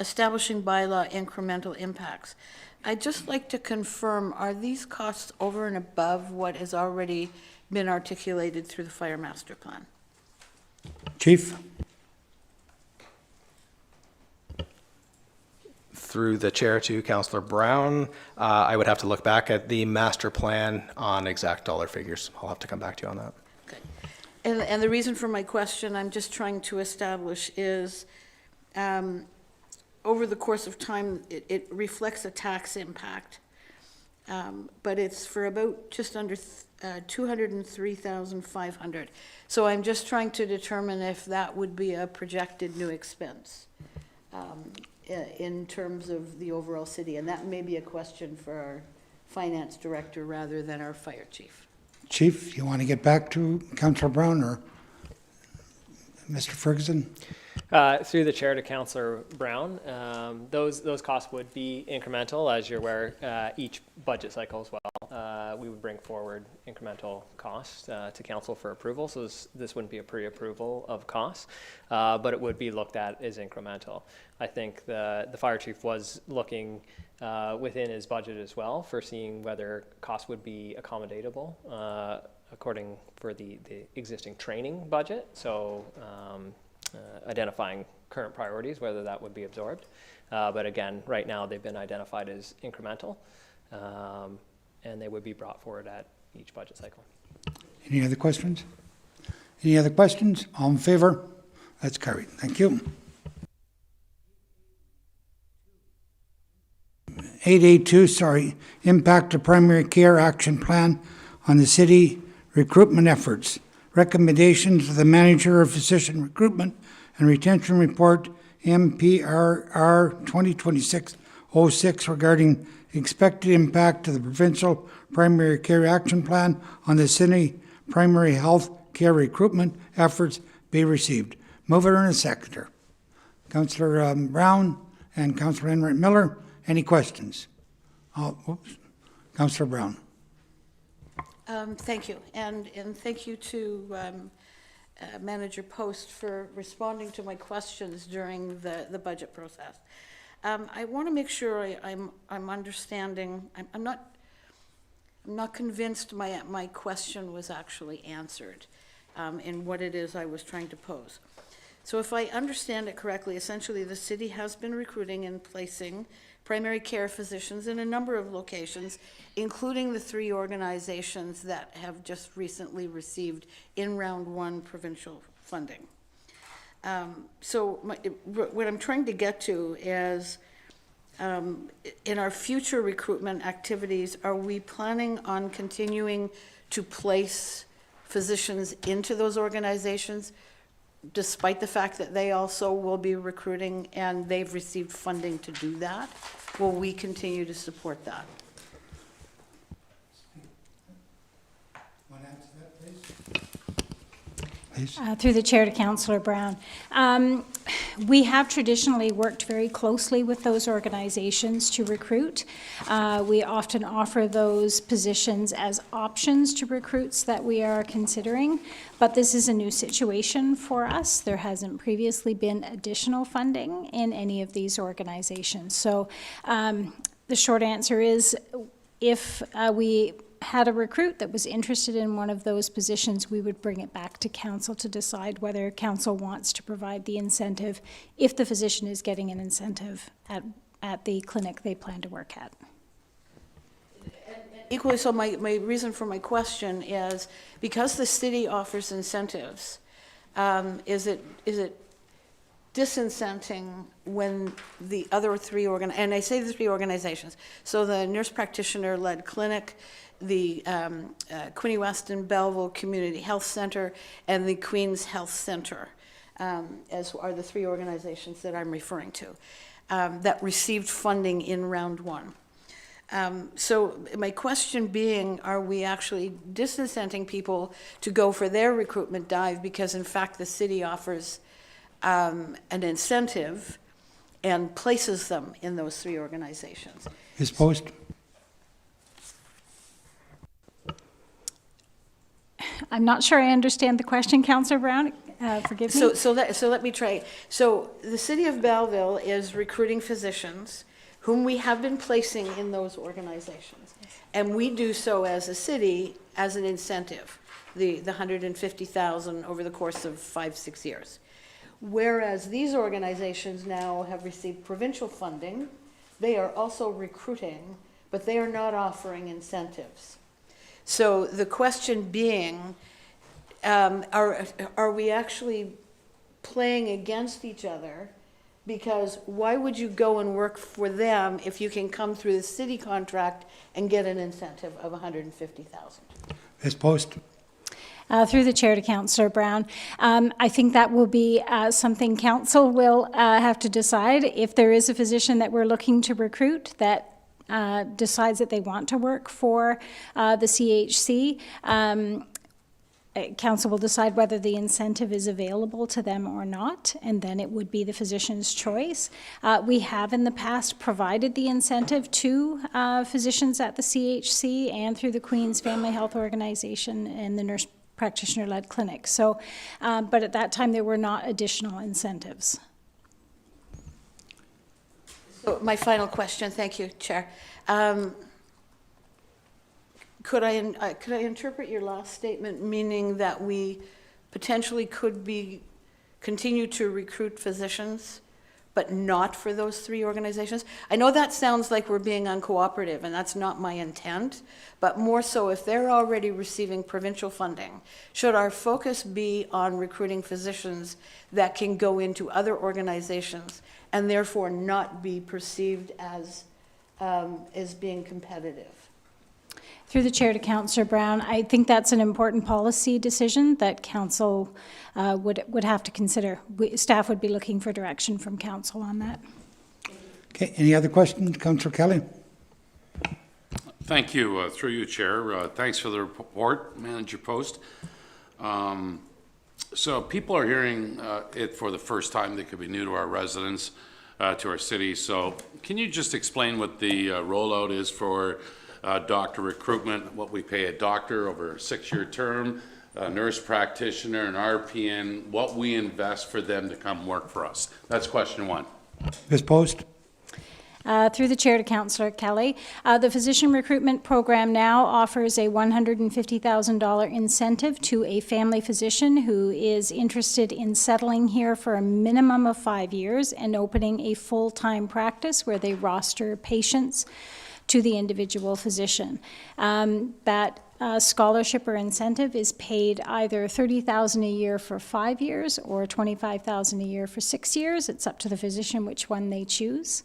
[SPEAKER 8] establishing bylaw incremental impacts. I'd just like to confirm, are these costs over and above what has already been articulated through the Fire Master Plan?
[SPEAKER 6] Chief?
[SPEAKER 7] Through the chair to Councillor Brown, I would have to look back at the master plan on exact dollar figures. I'll have to come back to you on that.
[SPEAKER 8] Okay. And the reason for my question, I'm just trying to establish is, over the course of time, it reflects a tax impact, but it's for about just under 203,500. So I'm just trying to determine if that would be a projected new expense in terms of the overall city, and that may be a question for our finance director rather than our fire chief.
[SPEAKER 6] Chief, you want to get back to Councillor Brown or Mr. Ferguson?
[SPEAKER 9] Through the chair to Councillor Brown, those costs would be incremental, as you're aware, each budget cycle as well. We would bring forward incremental costs to council for approval, so this wouldn't be a pre-approval of costs, but it would be looked at as incremental. I think the fire chief was looking within his budget as well for seeing whether costs would be accommodatable according for the existing training budget. So identifying current priorities, whether that would be absorbed. But again, right now they've been identified as incremental, and they would be brought forward at each budget cycle.
[SPEAKER 6] Any other questions? Any other questions? All in favor? That's carried. Thank you. 8A2, Impact of Primary Care Action Plan on the City Recruitment Efforts. Recommendations of the Manager of Physician Recruitment and Retention Report, MPRR 2026-06, regarding expected impact of the Provincial Primary Care Action Plan on the City Primary Health Care Recruitment Efforts be received. Mover and a seconder. Councillor Brown and Councillor Enright Miller, any questions? Councillor Brown.
[SPEAKER 8] Thank you, and thank you to Manager Post for responding to my questions during the budget process. I want to make sure I'm understanding. I'm not convinced my question was actually answered in what it is I was trying to pose. So if I understand it correctly, essentially the city has been recruiting and placing primary care physicians in a number of locations, including the 3 organizations that have just recently received in round 1 provincial funding. So what I'm trying to get to is, in our future recruitment activities, are we planning on continuing to place physicians into those organizations, despite the fact that they also will be recruiting and they've received funding to do that? Will we continue to support that?
[SPEAKER 10] Through the chair to Councillor Brown. We have traditionally worked very closely with those organizations to recruit. We often offer those positions as options to recruits that we are considering, but this is a new situation for us. There hasn't previously been additional funding in any of these organizations. So the short answer is, if we had a recruit that was interested in one of those positions, we would bring it back to council to decide whether council wants to provide the incentive if the physician is getting an incentive at the clinic they plan to work at.
[SPEAKER 8] Equally so, my reason for my question is, because the city offers incentives, is it disincenting when the other 3 and I say the 3 organizations, so the nurse practitioner-led clinic, the Quinte Weston Belleville Community Health Center, and the Queen's Health Center, as are the 3 organizations that I'm referring to, that received funding in round 1. So my question being, are we actually disincenting people to go for their recruitment dive because in fact the city offers an incentive and places them in those 3 organizations?
[SPEAKER 6] Ms. Post.
[SPEAKER 10] I'm not sure I understand the question, Councillor Brown. Forgive me.
[SPEAKER 8] So let me try. So the city of Belleville is recruiting physicians whom we have been placing in those organizations. And we do so as a city as an incentive, the $150,000 over the course of 5-6 years. Whereas these organizations now have received provincial funding, they are also recruiting, but they are not offering incentives. So the question being, are we actually playing against each other? Because why would you go and work for them if you can come through the city contract and get an incentive of $150,000?
[SPEAKER 6] Ms. Post.
[SPEAKER 10] Through the chair to Councillor Brown. I think that will be something council will have to decide. If there is a physician that we're looking to recruit that decides that they want to work for the CHC, council will decide whether the incentive is available to them or not, and then it would be the physician's choice. We have in the past provided the incentive to physicians at the CHC and through the Queen's Family Health Organization and the nurse practitioner-led clinic. So, but at that time there were not additional incentives.
[SPEAKER 8] So my final question, thank you, Chair. Could I interpret your last statement meaning that we potentially could continue to recruit physicians, but not for those 3 organizations? I know that sounds like we're being uncooperative, and that's not my intent, but more so if they're already receiving provincial funding, should our focus be on recruiting physicians that can go into other organizations and therefore not be perceived as is being competitive?
[SPEAKER 10] Through the chair to Councillor Brown, I think that's an important policy decision that council would have to consider. Staff would be looking for direction from council on that.
[SPEAKER 6] Okay, any other questions, Councillor Kelly?
[SPEAKER 5] Thank you, through you, Chair. Thanks for the report, Manager Post. So people are hearing it for the first time. They could be new to our residents, to our city. So can you just explain what the rollout is for doctor recruitment, what we pay a doctor over a 6-year term, a nurse practitioner, an RPN, what we invest for them to come work for us? That's question one.
[SPEAKER 6] Ms. Post?
[SPEAKER 10] Through the chair to Councillor Kelly, the physician recruitment program now offers a $150,000 incentive to a family physician who is interested in settling here for a minimum of 5 years and opening a full-time practice where they roster patients to the individual physician. That scholarship or incentive is paid either $30,000 a year for 5 years or $25,000 a year for 6 years. It's up to the physician which one they choose.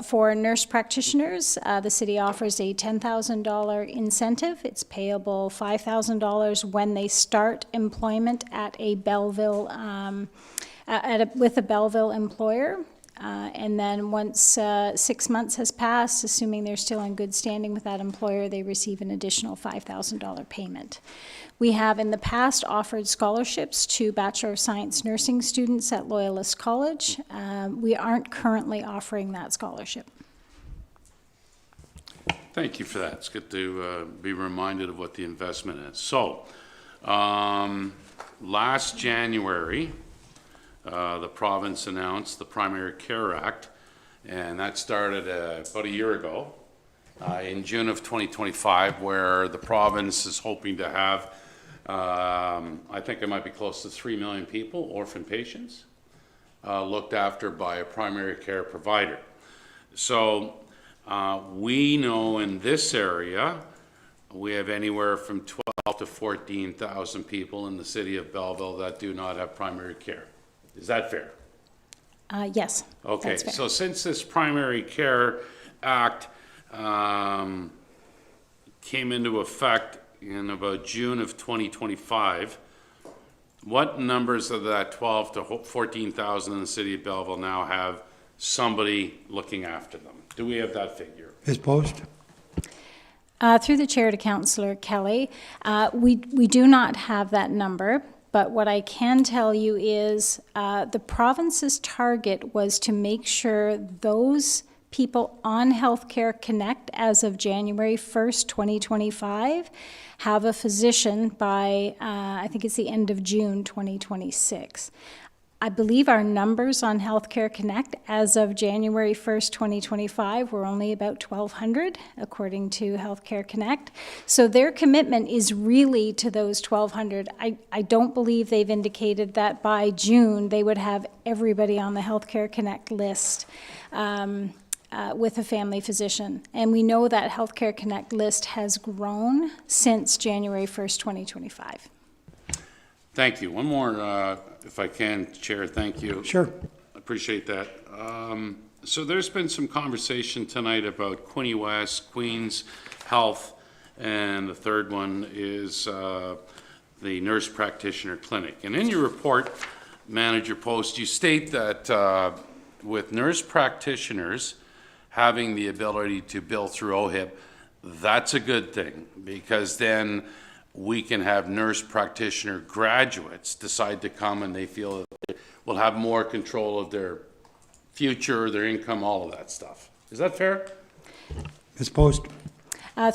[SPEAKER 10] For nurse practitioners, the city offers a $10,000 incentive. It's payable $5,000 when they start employment at a Belleville, with a Belleville employer. And then once 6 months has passed, assuming they're still in good standing with that employer, they receive an additional $5,000 payment. We have in the past offered scholarships to Bachelor of Science nursing students at Loyalist College. We aren't currently offering that scholarship.
[SPEAKER 5] Thank you for that. It's good to be reminded of what the investment is. So, last January, the province announced the Primary Care Act, and that started about a year ago, in June of 2025, where the province is hoping to have, I think it might be close to 3 million people, orphan patients, looked after by a primary care provider. So we know in this area, we have anywhere from 12 to 14,000 people in the city of Belleville that do not have primary care. Is that fair?
[SPEAKER 10] Yes.
[SPEAKER 5] Okay,
[SPEAKER 10] that's fair.
[SPEAKER 5] so since this Primary Care Act came into effect in about June of 2025, what numbers of that 12 to 14,000 in the city of Belleville now have somebody looking after them? Do we have that figure?
[SPEAKER 6] Ms. Post?
[SPEAKER 10] Through the chair to Councillor Kelly, we do not have that number. But what I can tell you is the province's target was to make sure those people on Healthcare Connect as of January 1st, 2025, have a physician by, I think it's the end of June 2026. I believe our numbers on Healthcare Connect as of January 1st, 2025 were only about 1,200, according to Healthcare Connect. So their commitment is really to those 1,200. I don't believe they've indicated that by June they would have everybody on the Healthcare Connect list with a family physician. And we know that Healthcare Connect list has grown since January 1st, 2025.
[SPEAKER 5] Thank you. One more, if I can, Chair, thank you.
[SPEAKER 6] Sure.
[SPEAKER 5] Appreciate that. So there's been some conversation tonight about Quinte West, Queen's Health, and the third one is the Nurse Practitioner Clinic. And in your report, Manager Post, you state that with nurse practitioners having the ability to bill through OHIP, that's a good thing, because then we can have nurse practitioner graduates decide to come and they feel that they will have more control of their future, their income, all of that stuff. Is that fair?
[SPEAKER 6] Ms. Post?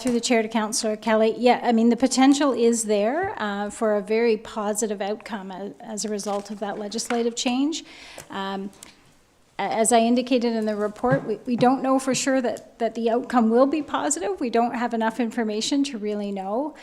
[SPEAKER 10] Through the chair to Councillor Kelly, yeah, I mean, the potential is there for a very positive outcome as a result of that legislative change. As I indicated in the report, we don't know for sure that the outcome will be positive. We don't have enough information to really know.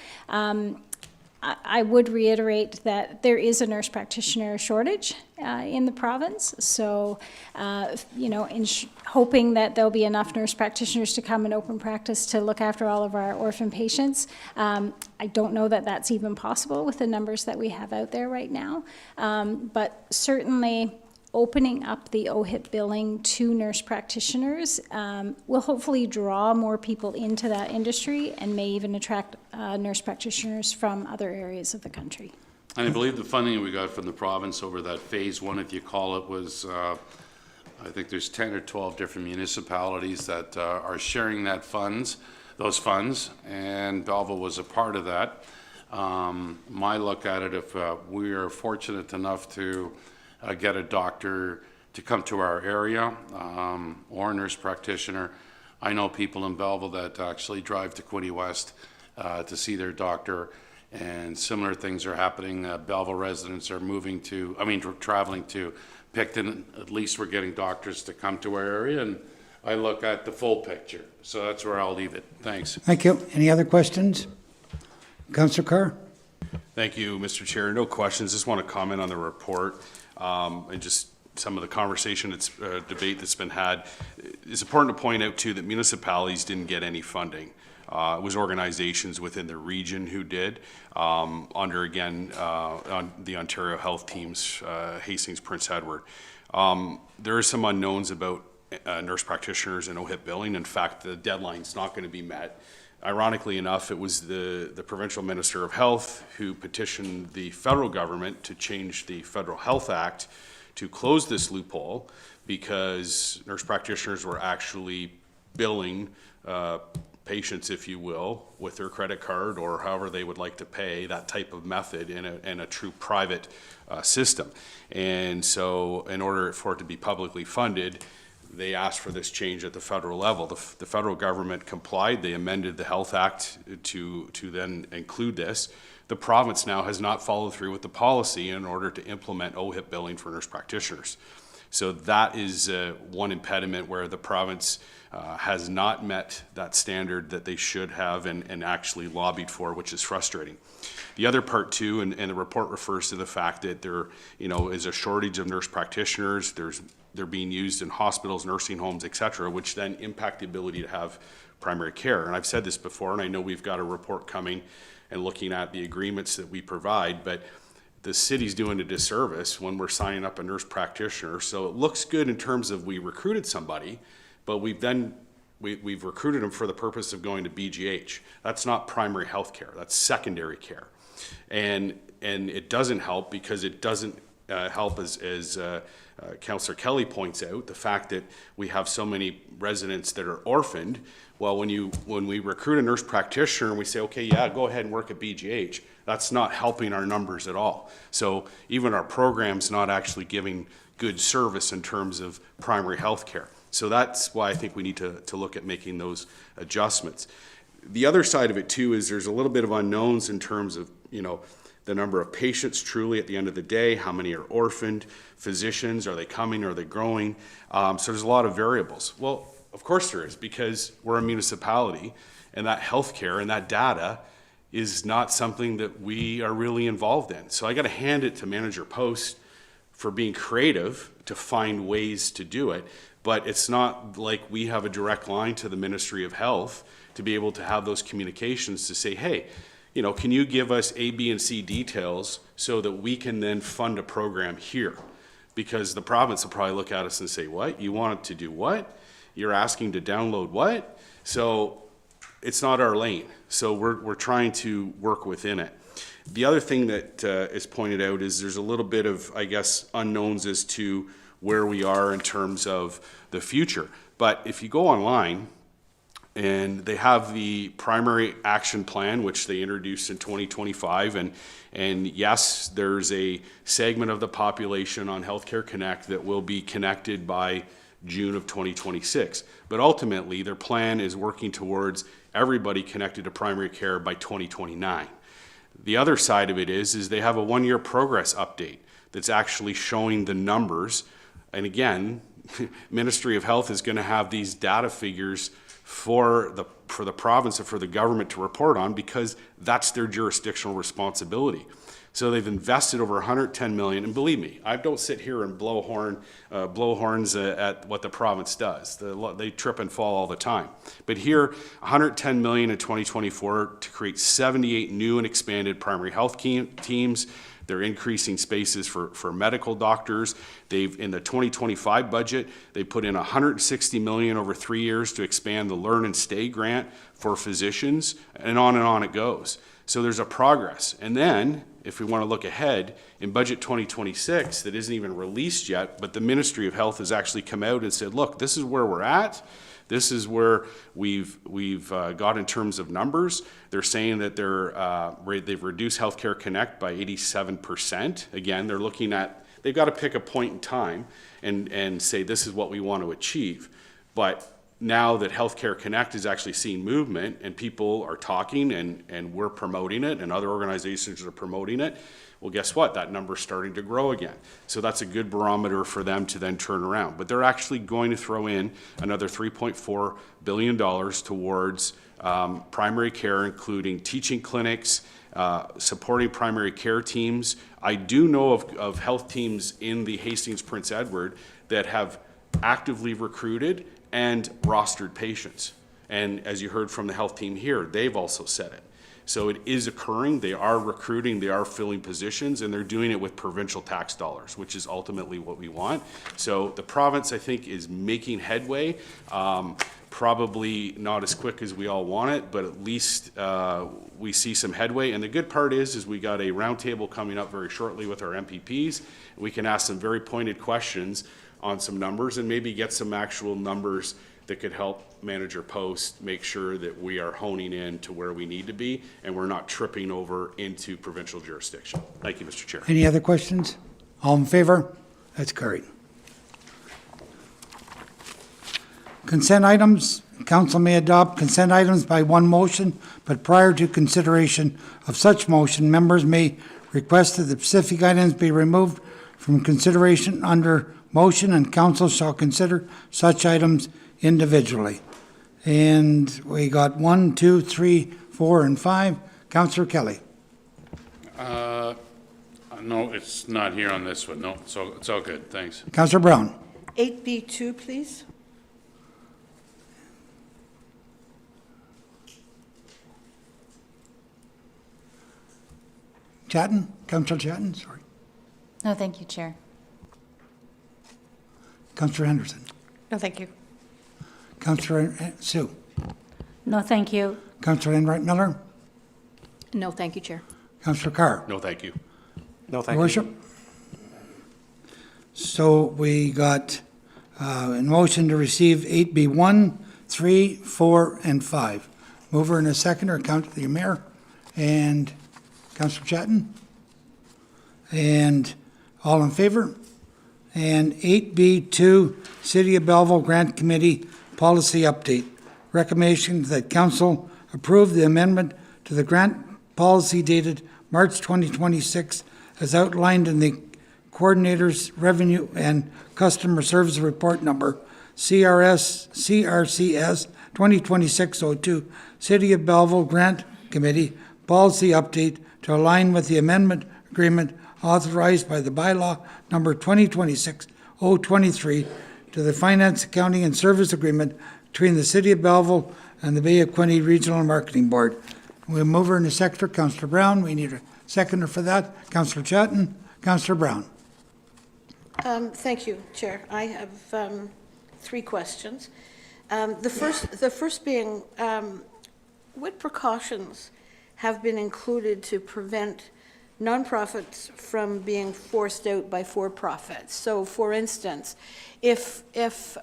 [SPEAKER 10] I would reiterate that there is a nurse practitioner shortage in the province. So, hoping that there'll be enough nurse practitioners to come and open practice to look after all of our orphan patients. I don't know that that's even possible with the numbers that we have out there right now. But certainly, opening up the OHIP billing to nurse practitioners will hopefully draw more people into that industry and may even attract nurse practitioners from other areas of the country.
[SPEAKER 5] And I believe the funding we got from the province over that phase one, if you call it, was, I think there's 10 or 12 different municipalities that are sharing those funds, and Belleville was a part of that. My look at it, if we are fortunate enough to get a doctor to come to our area or a nurse practitioner, I know people in Belleville that actually drive to Quinte West to see their doctor, and similar things are happening. Belleville residents are traveling to Picton. At least we're getting doctors to come to our area, and I look at the full picture. So that's where I'll leave it. Thanks.
[SPEAKER 6] Thank you. Any other questions? Councillor Carr?
[SPEAKER 5] Thank you, Mr. Chair. No questions. Just want to comment on the report and just some of the conversation, debate that's been had. It's important to point out too that municipalities didn't get any funding. It was organizations within the region who did, under again on the Ontario Health Teams, Hastings, Prince Edward. There are some unknowns about nurse practitioners and OHIP billing. In fact, the deadline's not going to be met. Ironically enough, it was the provincial minister of health who petitioned the federal government to change the Federal Health Act to close this loophole, because nurse practitioners were actually billing patients, if you will, with their credit card or however they would like to pay, that type of method in a true private system. And so in order for it to be publicly funded, they asked for this change at the federal level. The federal government complied. They amended the Health Act to then include this. The province now has not followed through with the policy in order to implement OHIP billing for nurse practitioners. So that is one impediment where the province has not met that standard that they should have and actually lobbied for, which is frustrating. The other part too, and the report refers to the fact that there is a shortage of nurse practitioners. They're being used in hospitals, nursing homes, et cetera, which then impact the ability to have primary care. And I've said this before, and I know we've got a report coming and looking at the agreements that we provide, but the city's doing a disservice when we're signing up a nurse practitioner. So it looks good in terms of we recruited somebody, but we've recruited them for the purpose of going to BGH. That's not primary health care, that's secondary care. And it doesn't help because it doesn't help, as Councillor Kelly points out, the fact that we have so many residents that are orphaned. Well, when we recruit a nurse practitioner and we say, okay, yeah, go ahead and work at BGH, that's not helping our numbers at all. So even our program's not actually giving good service in terms of primary health care. So that's why I think we need to look at making those adjustments. The other side of it too is there's a little bit of unknowns in terms of, the number of patients truly at the end of the day, how many are orphaned, physicians, are they coming, are they growing? So there's a lot of variables. Well, of course there is, because we're a municipality and that healthcare and that data is not something that we are really involved in. So I got to hand it to Manager Post for being creative to find ways to do it. But it's not like we have a direct line to the Ministry of Health to be able to have those communications to say, hey, can you give us A, B, and C details so that we can then fund a program here? Because the province will probably look at us and say, what? You want it to do what? You're asking to download what? So it's not our lane. So we're trying to work within it. The other thing that is pointed out is there's a little bit of, I guess, unknowns as to where we are in terms of the future. But if you go online, and they have the primary action plan, which they introduced in 2025. And yes, there's a segment of the population on Healthcare Connect that will be connected by June of 2026. But ultimately, their plan is working towards everybody connected to primary care by 2029. The other side of it is they have a one-year progress update that's actually showing the numbers. And again, Ministry of Health is going to have these data figures for the province and for the government to report on, because that's their jurisdictional responsibility. So they've invested over 110 million, and believe me, I don't sit here and blow horns at what the province does. They trip and fall all the time. But here, 110 million in 2024 to create 78 new and expanded primary health teams, They're increasing spaces for medical doctors. In the 2025 budget, they put in $160 million over 3 years to expand the Learn and Stay grant for physicians, and on it goes. So there's a progress. And then, if we want to look ahead, in Budget 2026, that isn't even released yet, but the Ministry of Health has actually come out and said, look, this is where we're at. This is where we've got in terms of numbers. They're saying that they've reduced Healthcare Connect by 87%. Again, they're looking at, they've got to pick a point in time and say this is what we want to achieve. But now that Healthcare Connect is actually seeing movement and people are talking and we're promoting it and other organizations are promoting it, well, guess what? That number's starting to grow again. So that's a good barometer for them to then turn around. But they're actually going to throw in another $3.4 billion towards primary care, including teaching clinics, supporting primary care teams. I do know of health teams in the Hastings Prince Edward that have actively recruited and rostered patients. And as you heard from the health team here, they've also said it. So it is occurring. They are recruiting, they are filling positions, and they're doing it with provincial tax dollars, which is ultimately what we want. So the province, I think, is making headway. Probably not as quick as we all want it, but at least we see some headway. And the good part is we got a roundtable coming up very shortly with our MPPs. We can ask some very pointed questions on some numbers and maybe get some actual numbers that could help Manager Post make sure that we are honing in to where we need to be and we're not tripping over into provincial jurisdiction. Thank you, Mr. Chair.
[SPEAKER 6] Any other questions? All in favor? That's carried. Consent items. Council may adopt consent items by one motion, but prior to consideration of such motion, members may request that the specific items be removed from consideration under motion, and council shall consider such items individually. And we got 1, 2, 3, 4, and 5. Councillor Kelly.
[SPEAKER 11] No, it's not here on this one. No, so it's all good. Thanks.
[SPEAKER 6] Councillor Brown.
[SPEAKER 8] 8B2, please.
[SPEAKER 6] Chatton. Councillor Chatton, sorry.
[SPEAKER 12] No, thank you, Chair.
[SPEAKER 6] Councillor Henderson.
[SPEAKER 12] No, thank you.
[SPEAKER 6] Councillor Sue.
[SPEAKER 10] No, thank you.
[SPEAKER 6] Councillor Enright Miller.
[SPEAKER 4] No, thank you, Chair.
[SPEAKER 6] Councillor Carr.
[SPEAKER 5] No, thank you.
[SPEAKER 1] No,
[SPEAKER 6] Your
[SPEAKER 1] thank you.
[SPEAKER 6] Worship. So we got a motion to receive 8B1, 3, 4, and 5. Mover and a seconder, Councillor Mayor and Councillor Chatton. And all in favor? And 8B2, City of Belleville Grant Committee Policy Update. Recommendation that council approve the amendment to the grant policy dated March 2026 as outlined in the Coordinator's Revenue and Customer Service Report Number CRCS 2026-02, City of Belleville Grant Committee Policy Update to align with the amendment agreement authorized by the bylaw number 2026-023 to the Finance, Accounting, and Service Agreement between the City of Belleville and the Bay of Quinte Regional Marketing Board. We'll move her in the sector. Councillor Brown, we need a seconder for that. Councillor Chatton, Councillor Brown.
[SPEAKER 8] Thank you, Chair. I have 3 questions. The first being, what precautions have been included to prevent nonprofits from being forced out by for-profits? So, for instance, if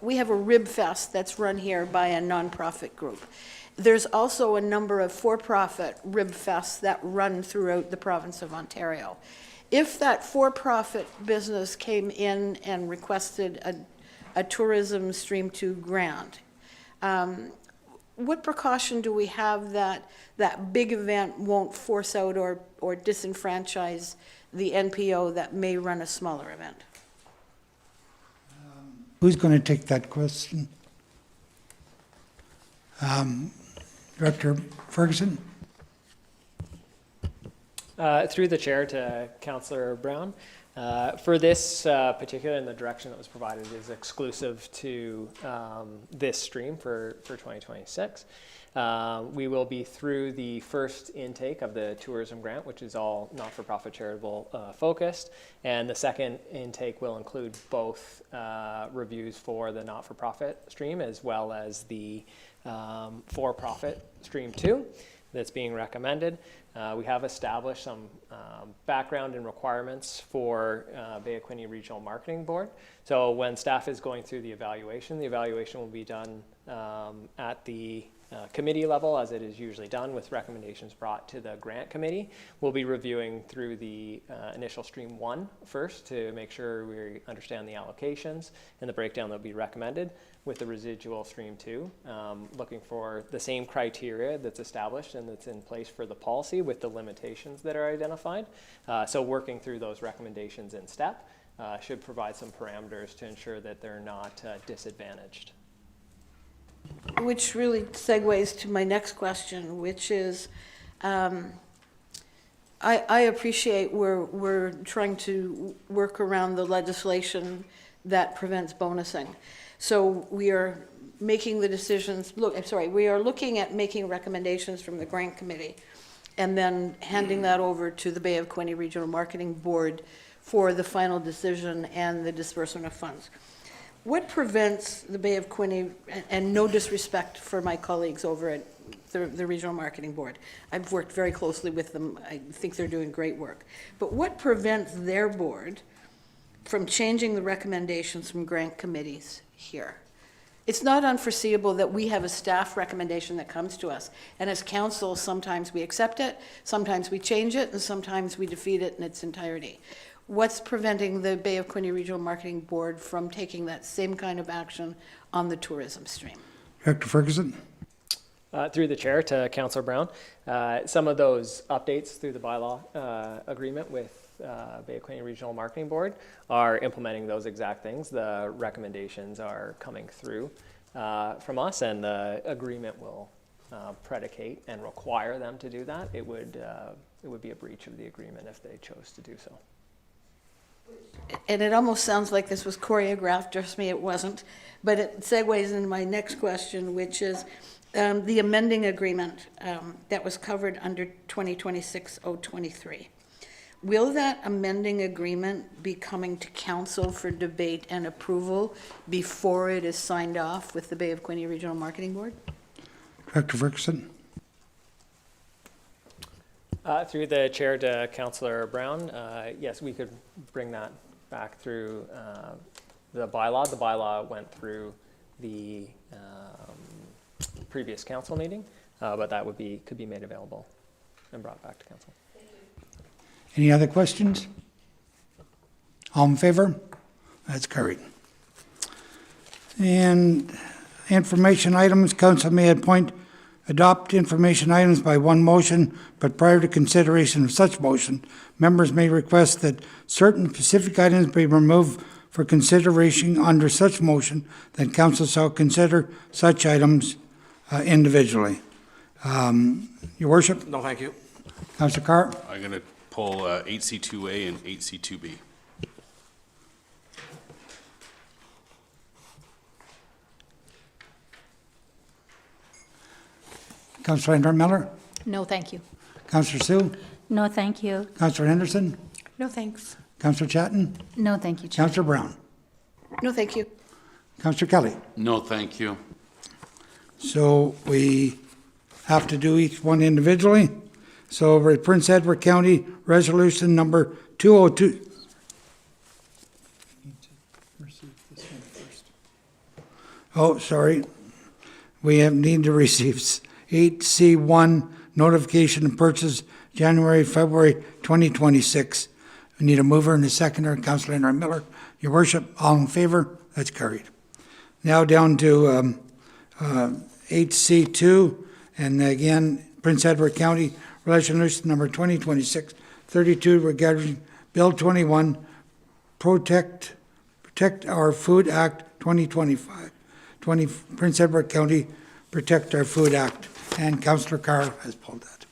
[SPEAKER 8] we have a rib fest that's run here by a nonprofit group, there's also a number of for-profit rib fests that run throughout the province of Ontario. If that for-profit business came in and requested a tourism Stream 2 grant, what precaution do we have that that big event won't force out or disenfranchise the NPO that may run a smaller event?
[SPEAKER 6] Who's going to take that question? Director Ferguson?
[SPEAKER 9] Through the chair to Councillor Brown. For this particular, and the direction that was provided is exclusive to this stream for 2026. We will be through the first intake of the tourism grant, which is all not-for-profit charitable focused, and the second intake will include both reviews for the not-for-profit stream as well as the for-profit stream 2 that's being recommended. We have established some background and requirements for Bay of Quinte Regional Marketing Board. So when staff is going through the evaluation will be done at the committee level, as it is usually done, with recommendations brought to the grant committee. We'll be reviewing through the initial stream 1 first to make sure we understand the allocations and the breakdown that will be recommended, with the residual stream 2, looking for the same criteria that's established and that's in place for the policy with the limitations that are identified. So working through those recommendations in step should provide some parameters to ensure that they're not disadvantaged.
[SPEAKER 8] Which really segues to my next question, which is, I appreciate we're trying to work around the legislation that prevents bonusing. So we are making the decisions, we are looking at making recommendations from the grant committee and then handing that over to the Bay of Quinte Regional Marketing Board for the final decision and the disbursement of funds. What prevents the Bay of Quinte, and no disrespect for my colleagues over at the Regional Marketing Board, I've worked very closely with them, I think they're doing great work, but what prevents their board from changing the recommendations from grant committees here? It's not unforeseeable that we have a staff recommendation that comes to us, and as council, sometimes we accept it, sometimes we change it, and sometimes we defeat it in its entirety. What's preventing the Bay of Quinte Regional Marketing Board from taking that same kind of action on the tourism stream?
[SPEAKER 6] Director Ferguson?
[SPEAKER 9] Through the chair to Councillor Brown, some of those updates through the bylaw agreement with Bay of Quinte Regional Marketing Board are implementing those exact things. The recommendations are coming through from us, and the agreement will predicate and require them to do that. It would be a breach of the agreement if they chose to do so.
[SPEAKER 8] And it almost sounds like this was choreographed, trust me, it wasn't, but it segues into my next question, which is the amending agreement that was covered under 2026-023. Will that amending agreement be coming to council for debate and approval before it is signed off with the Bay of Quinte Regional Marketing Board?
[SPEAKER 6] Director Ferguson?
[SPEAKER 9] Through the chair to Councillor Brown, yes, we could bring that back through the bylaw. The bylaw went through the previous council meeting, but that could be made available and brought back to council.
[SPEAKER 6] Any other questions? All in favor? That's carried. And information items, council may adopt information items by one motion, but prior to consideration of such motion, members may request that certain specific items be removed for consideration under such motion, that council shall consider such items individually. Your worship?
[SPEAKER 1] No, thank you.
[SPEAKER 6] Councillor Carr?
[SPEAKER 5] I'm going to pull 8C2A and 8C2B.
[SPEAKER 6] Councillor Miller?
[SPEAKER 4] No, thank you.
[SPEAKER 6] Councillor Sue?
[SPEAKER 12] No, thank you.
[SPEAKER 6] Councillor Henderson?
[SPEAKER 12] No, thanks.
[SPEAKER 6] Councillor Chatton?
[SPEAKER 12] No, thank you, Chair.
[SPEAKER 6] Councillor Brown?
[SPEAKER 8] No, thank you.
[SPEAKER 6] Councillor Kelly?
[SPEAKER 11] No, thank you.
[SPEAKER 6] So we have to do each one individually. So Prince Edward County Resolution number 202. Oh, sorry. We need to receive 8C1 notification of purchase January, February 2026. We need a mover and a seconder. Councillor Miller. Your worship, all in favor? That's carried. Now down to 8C2, and again, Prince Edward County Resolution number 2026-32 regarding Bill 21, Protect Our Food Act 2025. Prince Edward County Protect Our Food Act, and Councillor Carr has pulled that.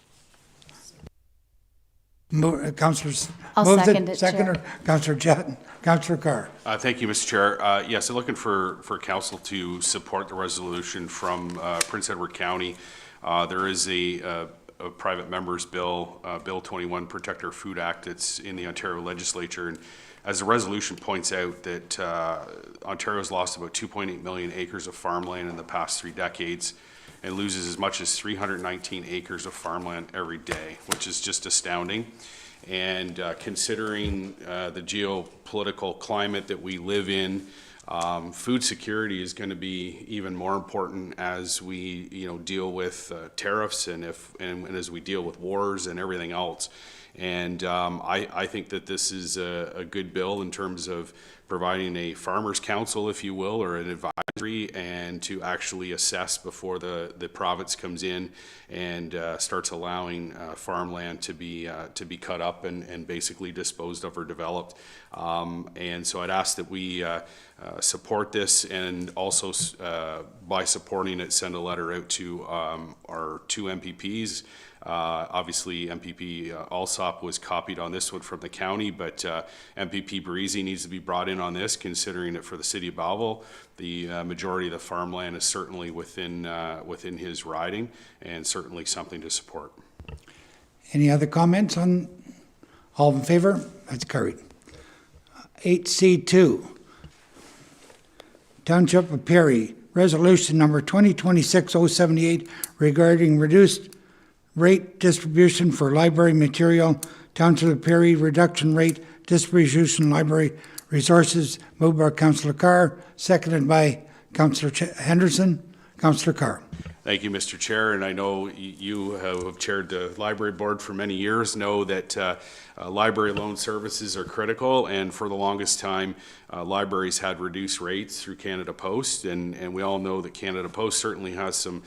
[SPEAKER 6] Councillor
[SPEAKER 12] I'll
[SPEAKER 6] moves
[SPEAKER 12] second it, Chair.
[SPEAKER 6] Seconder, Councillor Chatton. Councillor Carr.
[SPEAKER 5] Thank you, Mr. Chair. Yes, I'm looking for council to support the resolution from Prince Edward County. There is a private member's bill, Bill 21, Protect Our Food Act, that's in the Ontario legislature. And as the resolution points out, that Ontario's lost about 2.8 million acres of farmland in the past 3 decades and loses as much as 319 acres of farmland every day, which is just astounding. And considering the geopolitical climate that we live in, food security is going to be even more important as we, deal with tariffs and as we deal with wars and everything else. And I think that this is a good bill in terms of providing a farmers' council, if you will, or an advisory, and to actually assess before the province comes in and starts allowing farmland to be cut up and basically disposed of or developed. And so I'd ask that we support this, and also by supporting it, send a letter out to our 2 MPPs. Obviously, MPP Alsop was copied on this one from the county, but MPP Breezy needs to be brought in on this, considering that for the city of Belleville, the majority of the farmland is certainly within his riding, and certainly something to support.
[SPEAKER 6] Any other comments on? All in favor? That's carried. 8C2, Township of Perry, Resolution Number 2026-078 regarding reduced rate distribution for library material, Township of Perry reduction rate distribution library resources, moved by Councillor Carr, seconded by Councillor Henderson. Councillor Carr.
[SPEAKER 5] Thank you, Mr. Chair, and I know you have chaired the library board for many years, know that library loan services are critical, and for the longest time, libraries had reduced rates through Canada Post, and we all know that Canada Post certainly has some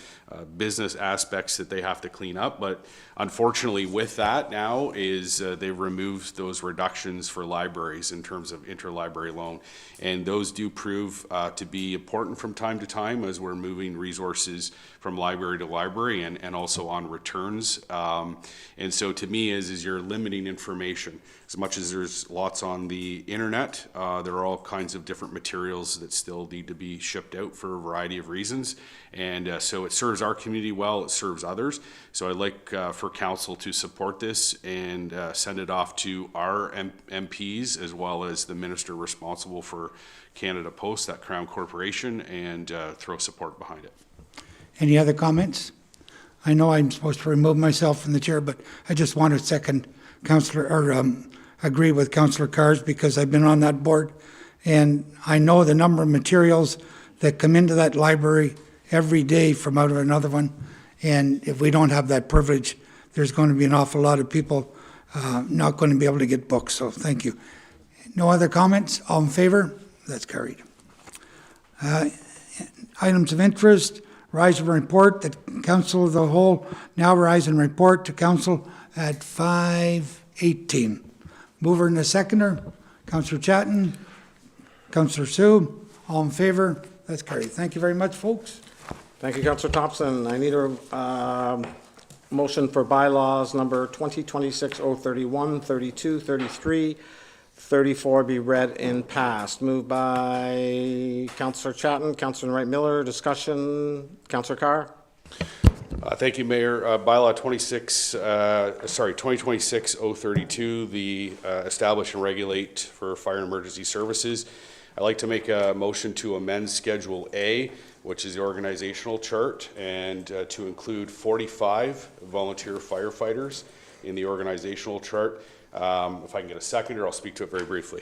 [SPEAKER 5] business aspects that they have to clean up, but unfortunately with that now is they've removed those reductions for libraries in terms of interlibrary loan, and those do prove to be important from time to time as we're moving resources from library to library and also on returns. And so to me is you're limiting information. As much as there's lots on the internet, there are all kinds of different materials that still need to be shipped out for a variety of reasons. And so it serves our community well, it serves others. So I'd like for council to support this and send it off to our MPs as well as the minister responsible for Canada Post, that Crown Corporation, and throw support behind it.
[SPEAKER 6] Any other comments? I know I'm supposed to remove myself from the chair, but I just want to second Councillor, or agree with Councillor Carr's, because I've been on that board, and I know the number of materials that come into that library every day from out of another one, and if we don't have that privilege, there's going to be an awful lot of people not going to be able to get books, so thank you. No other comments? All in favor? That's carried. Items of interest. Rise and report that Council of the Whole now rise and report to Council at 5:18. Mover and a seconder, Councillor Chatton, Councillor Sue, all in favor? That's carried. Thank you very much, folks.
[SPEAKER 1] Thank you, Councillor Thompson. I need a motion for bylaws number 2026-031, 32, 33, 34 be read and passed. Moved by Councillor Chatton, Councillor Wright-Miller. Discussion, Councillor Carr.
[SPEAKER 5] Thank you, Mayor. Bylaw 2026-032, the establish and regulate for fire and emergency services. I'd like to make a motion to amend Schedule A, which is the organizational chart, and to include 45 volunteer firefighters in the organizational chart. If I can get a seconder, I'll speak to it very briefly.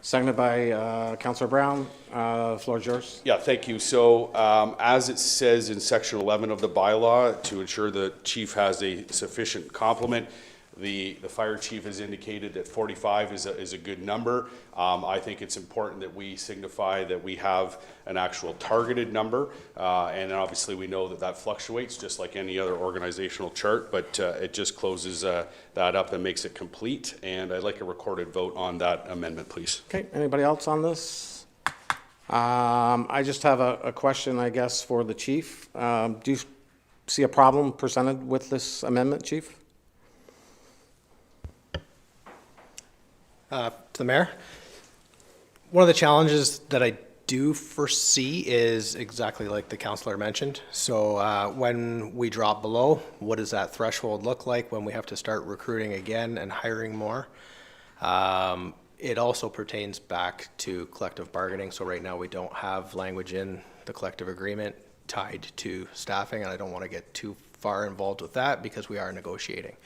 [SPEAKER 1] Seconded by Councillor Brown. Floor is yours.
[SPEAKER 5] Yeah, thank you. So as it says in Section 11 of the bylaw, to ensure the chief has a sufficient complement, the fire chief has indicated that 45 is a good number. I think it's important that we signify that we have an actual targeted number, and obviously we know that fluctuates just like any other organizational chart, but it just closes that up and makes it complete, and I'd like a recorded vote on that amendment, please.
[SPEAKER 1] Okay, anybody else on this? I just have a question, I guess, for the chief. Do you see a problem presented with this amendment, Chief?
[SPEAKER 7] To the mayor. One of the challenges that I do foresee is exactly like the councillor mentioned. So when we drop below, what does that threshold look like when we have to start recruiting again and hiring more? It also pertains back to collective bargaining. So right now we don't have language in the collective agreement tied to staffing, and I don't want to get too far involved with that because we are negotiating.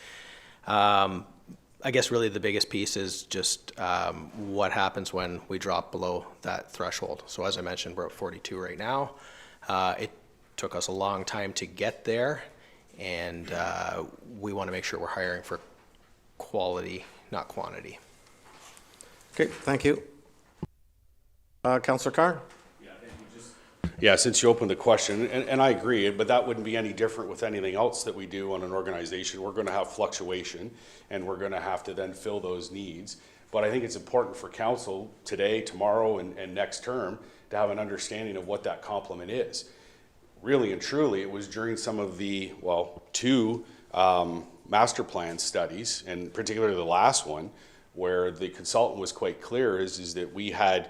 [SPEAKER 7] I guess really the biggest piece is just what happens when we drop below that threshold. So as I mentioned, we're at 42 right now. It took us a long time to get there, and we want to make sure we're hiring for quality, not quantity.
[SPEAKER 1] Okay, thank you. Councillor Carr?
[SPEAKER 5] Yeah, since you opened the question, and I agree, but that wouldn't be any different with anything else that we do on an organization. We're going to have fluctuation, and we're going to have to then fill those needs. But I think it's important for council today, tomorrow, and next term to have an understanding of what that complement is. Really and truly, it was during some of the, well, two master plan studies, and particularly the last one, where the consultant was quite clear is that we had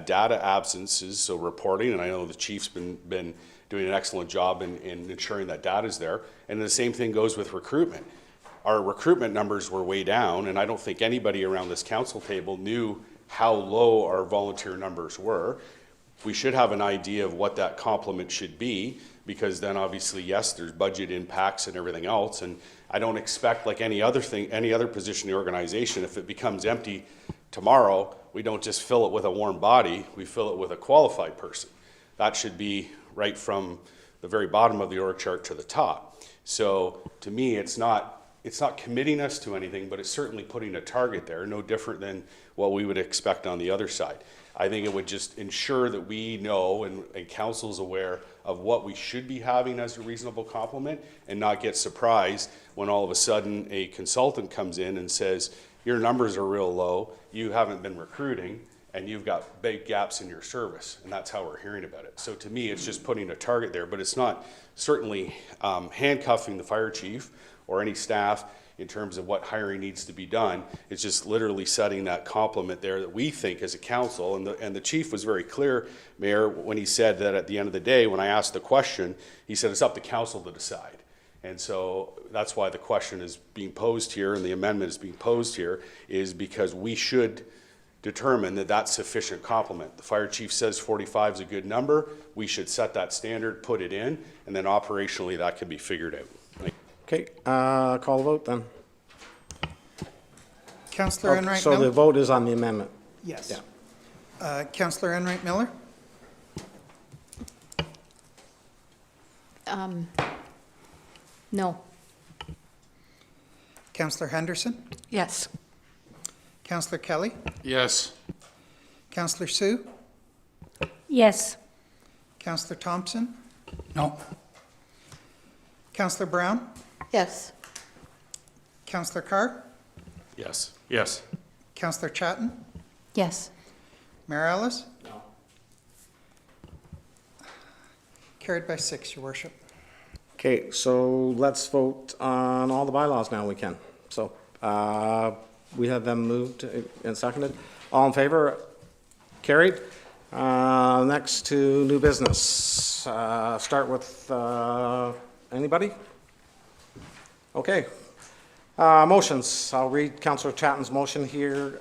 [SPEAKER 5] data absences, so reporting, and I know the chief's been doing an excellent job in ensuring that data is there. And the same thing goes with recruitment. Our recruitment numbers were way down, and I don't think anybody around this council table knew how low our volunteer numbers were. We should have an idea of what that complement should be, because then obviously, yes, there's budget impacts and everything else, and I don't expect, like any other position in the organization, if it becomes empty tomorrow, we don't just fill it with a warm body, we fill it with a qualified person. That should be right from the very bottom of the org chart to the top. So to me, it's not committing us to anything, but it's certainly putting a target there, no different than what we would expect on the other side. I think it would just ensure that we know and council's aware of what we should be having as a reasonable complement, and not get surprised when all of a sudden a consultant comes in and says, your numbers are real low, you haven't been recruiting, and you've got big gaps in your service, and that's how we're hearing about it. So to me, it's just putting a target there, but it's not certainly handcuffing the fire chief or any staff in terms of what hiring needs to be done. It's just literally setting that complement there that we think as a council, and the chief was very clear, Mayor, when he said that at the end of the day, when I asked the question, he said it's up to council to decide. And so that's why the question is being posed here, and the amendment is being posed here, is because we should determine that that's sufficient complement. The fire chief says 45 is a good number. We should set that standard, put it in, and then operationally that can be figured out.
[SPEAKER 1] Okay, call the vote then.
[SPEAKER 2] Councillor Enright
[SPEAKER 1] So
[SPEAKER 2] Miller?
[SPEAKER 1] the vote is on the amendment.
[SPEAKER 2] Yes.
[SPEAKER 1] Yeah.
[SPEAKER 2] Councillor Enright Miller?
[SPEAKER 4] No.
[SPEAKER 2] Councillor Henderson?
[SPEAKER 12] Yes.
[SPEAKER 2] Councillor Kelly?
[SPEAKER 11] Yes.
[SPEAKER 2] Councillor Sue?
[SPEAKER 10] Yes.
[SPEAKER 2] Councillor Thompson?
[SPEAKER 6] No.
[SPEAKER 2] Councillor Brown?
[SPEAKER 8] Yes.
[SPEAKER 2] Councillor Carr?
[SPEAKER 5] Yes.
[SPEAKER 11] Yes.
[SPEAKER 2] Councillor Chatton?
[SPEAKER 12] Yes.
[SPEAKER 2] Mayor Ellis? No. Carried by 6, Your Worship.
[SPEAKER 1] Okay, so let's vote on all the bylaws now we can. So we have them moved and seconded. All in favor? Carried. Next to new business. Start with anybody? Okay. Motions. I'll read Councillor Chatton's motion here.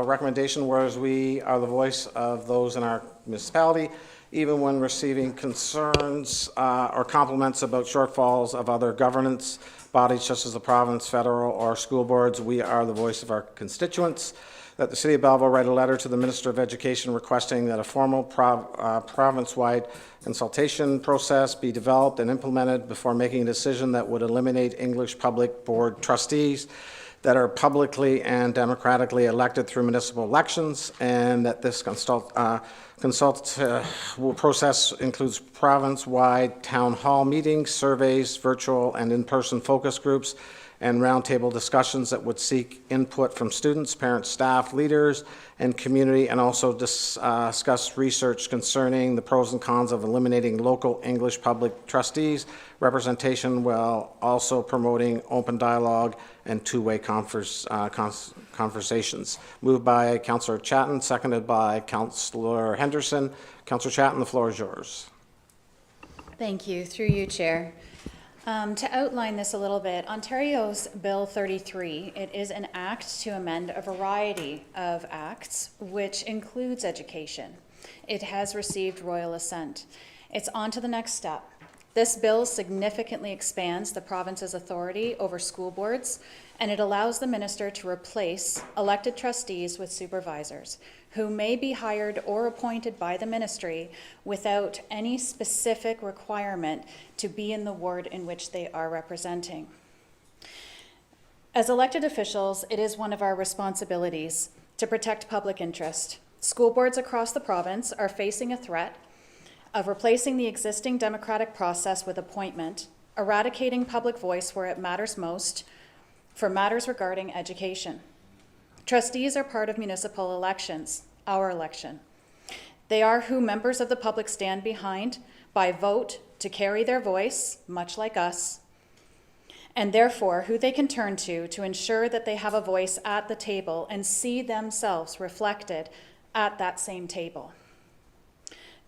[SPEAKER 1] Recommendation, whereas we are the voice of those in our municipality, even when receiving concerns or compliments about shortfalls of other governance bodies such as the province, federal, or school boards, we are the voice of our constituents. That the City of Belleville write a letter to the Minister of Education requesting that a formal province-wide consultation process be developed and implemented before making a decision that would eliminate English Public Board trustees that are publicly and democratically elected through municipal elections, and that this process includes province-wide town hall meetings, surveys, virtual and in-person focus groups, and roundtable discussions that would seek input from students, parents, staff, leaders, and community, and also discuss research concerning the pros and cons of eliminating local English public trustees representation while also promoting open dialogue and two-way conversations. Moved by Councillor Chatton, seconded by Councillor Henderson. Councillor Chatton, the floor is yours.
[SPEAKER 13] Thank you. Through you, Chair. To outline this a little bit, Ontario's Bill 33, it is an act to amend a variety of acts, which includes education. It has received royal assent. It's on to the next step. This bill significantly expands the province's authority over school boards, and it allows the minister to replace elected trustees with supervisors who may be hired or appointed by the ministry without any specific requirement to be in the ward in which they are representing. As elected officials, it is one of our responsibilities to protect public interest. School boards across the province are facing a threat of replacing the existing democratic process with appointment, eradicating public voice where it matters most for matters regarding education. Trustees are part of municipal elections, our election. They are who members of the public stand behind by vote to carry their voice, much like us, and therefore who they can turn to ensure that they have a voice at the table and see themselves reflected at that same table.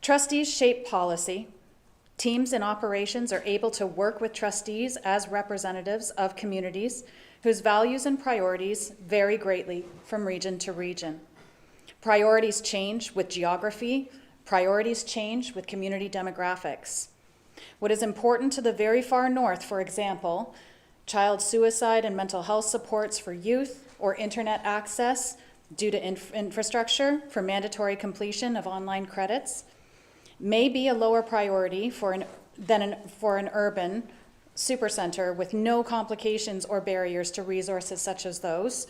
[SPEAKER 13] Trustees shape policy. Teams in operations are able to work with trustees as representatives of communities whose values and priorities vary greatly from region to region. Priorities change with geography. Priorities change with community demographics. What is important to the very far north, for example, child suicide and mental health supports for youth or internet access due to infrastructure for mandatory completion of online credits, may be a lower priority for an urban supercenter with no complications or barriers to resources such as those,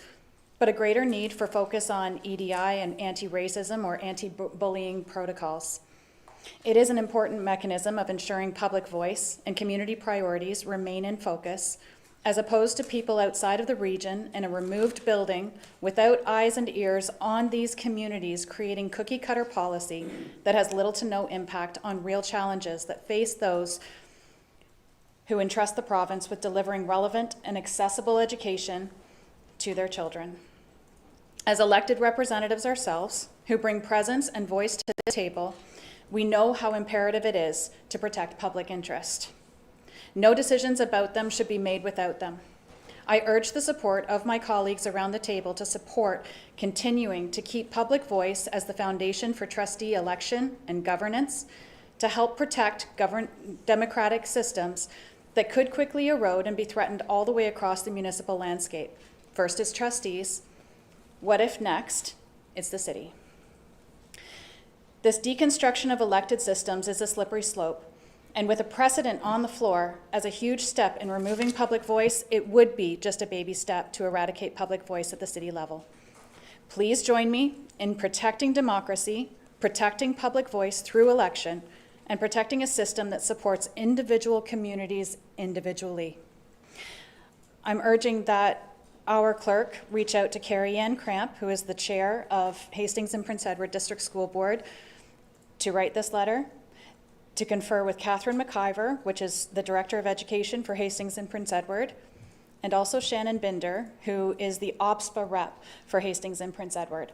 [SPEAKER 13] but a greater need for focus on EDI and anti-racism or anti-bullying protocols. It is an important mechanism of ensuring public voice and community priorities remain in focus, as opposed to people outside of the region in a removed building without eyes and ears on these communities creating cookie-cutter policy that has little to no impact on real challenges that face those who entrust the province with delivering relevant and accessible education to their children. As elected representatives ourselves, who bring presence and voice to the table, we know how imperative it is to protect public interest. No decisions about them should be made without them. I urge the support of my colleagues around the table to support continuing to keep public voice as the foundation for trustee election and governance, to help protect democratic systems that could quickly erode and be threatened all the way across the municipal landscape. First is trustees. What if next, it's the city? This deconstruction of elected systems is a slippery slope, and with a precedent on the floor as a huge step in removing public voice, it would be just a baby step to eradicate public voice at the city level. Please join me in protecting democracy, protecting public voice through election, and protecting a system that supports individual communities individually. I'm urging that our clerk reach out to Carrie Ann Cramp, who is the chair of Hastings and Prince Edward District School Board, to write this letter, to confer with Catherine McIver, which is the Director of Education for Hastings and Prince Edward, and also Shannon Binder, who is the OPSPA rep for Hastings and Prince Edward.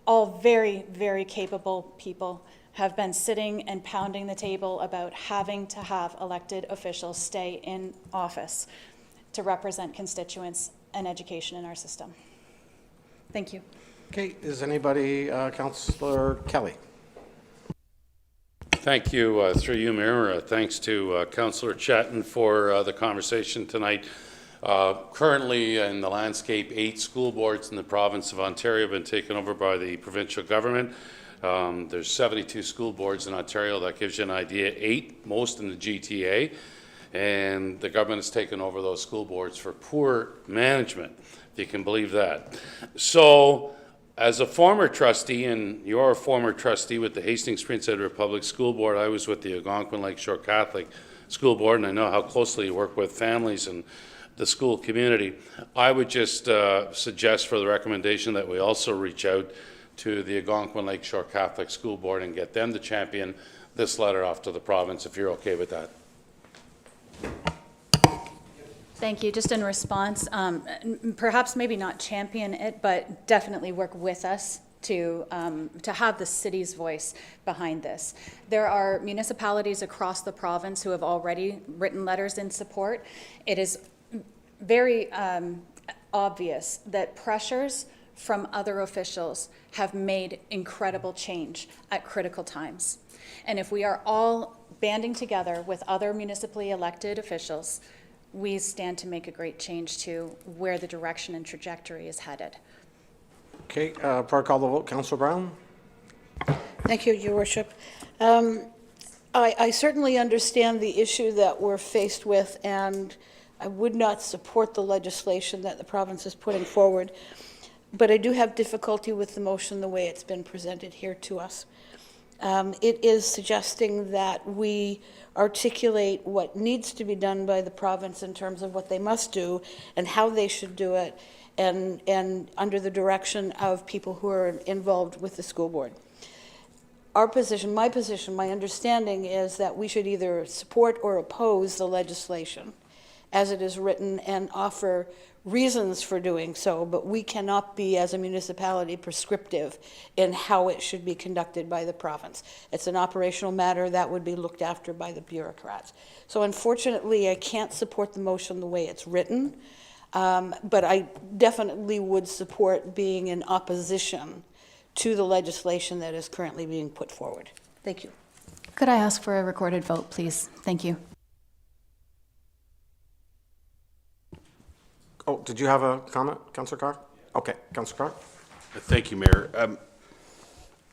[SPEAKER 13] All very, very capable people have been sitting and pounding the table about having to have elected officials stay in office to represent constituents and education in our system. Thank you.
[SPEAKER 1] Okay, is anybody, Councillor Kelly?
[SPEAKER 11] Thank you, through you, Mayor. Thanks to Councillor Chatton for the conversation tonight. Currently in the landscape, 8 school boards in the province of Ontario have been taken over by the provincial government. There's 72 school boards in Ontario. That gives you an idea. 8, most in the GTA. And the government has taken over those school boards for poor management, if you can believe that. So, as a former trustee, and you're a former trustee with the Hastings Prince Edward Public School Board, I was with the Algonquin Lakeshore Catholic School Board, and I know how closely you work with families and the school community. I would just suggest for the recommendation that we also reach out to the Algonquin Lakeshore Catholic School Board and get them to champion this letter off to the province, if you're okay with that.
[SPEAKER 13] Thank you. Just in response, perhaps maybe not champion it, but definitely work with us to have the city's voice behind this. There are municipalities across the province who have already written letters in support. It is very obvious that pressures from other officials have made incredible change at critical times. And if we are all banding together with other municipally elected officials, we stand to make a great change to where the direction and trajectory is headed.
[SPEAKER 1] Okay, prior call the vote, Councillor Brown.
[SPEAKER 8] Thank you, Your Worship. I certainly understand the issue that we're faced with, and I would not support the legislation that the province is putting forward, but I do have difficulty with the motion the way it's been presented here to us. It is suggesting that we articulate what needs to be done by the province in terms of what they must do and how they should do it, and under the direction of people who are involved with the school board. Our position, my understanding is that we should either support or oppose the legislation as it is written and offer reasons for doing so, but we cannot be, as a municipality, prescriptive in how it should be conducted by the province. It's an operational matter that would be looked after by the bureaucrats. So unfortunately, I can't support the motion the way it's written, but I definitely would support being in opposition to the legislation that is currently being put forward. Thank you.
[SPEAKER 12] Could I ask for a recorded vote, please? Thank you.
[SPEAKER 1] Oh, did you have a comment, Councillor Carr? Okay, Councillor Carr.
[SPEAKER 5] Thank you, Mayor.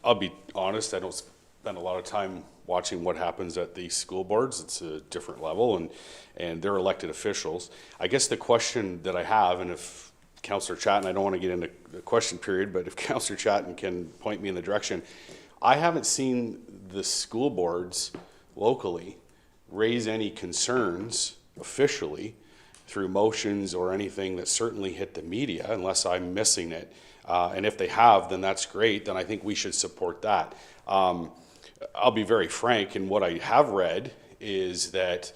[SPEAKER 5] I'll be honest, I don't spend a lot of time watching what happens at the school boards. It's a different level, and they're elected officials. I guess the question that I have, and if Councillor Chatton, I don't want to get into the question period, but if Councillor Chatton can point me in the direction, I haven't seen the school boards locally raise any concerns officially through motions or anything that certainly hit the media, unless I'm missing it. And if they have, then that's great. Then I think we should support that. I'll be very frank, and what I have read is that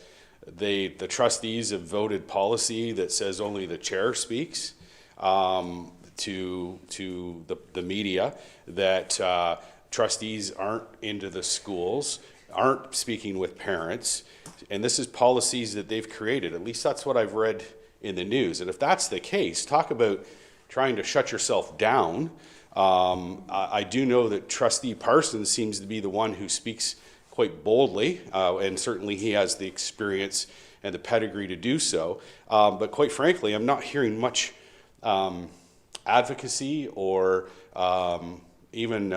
[SPEAKER 5] the trustees have voted policy that says only the chair speaks to the media, that trustees aren't into the schools, aren't speaking with parents, and this is policies that they've created. At least that's what I've read in the news. And if that's the case, talk about trying to shut yourself down. I do know that Trustee Parsons seems to be the one who speaks quite boldly, and certainly he has the experience and the pedigree to do so. But quite frankly, I'm not hearing much advocacy or even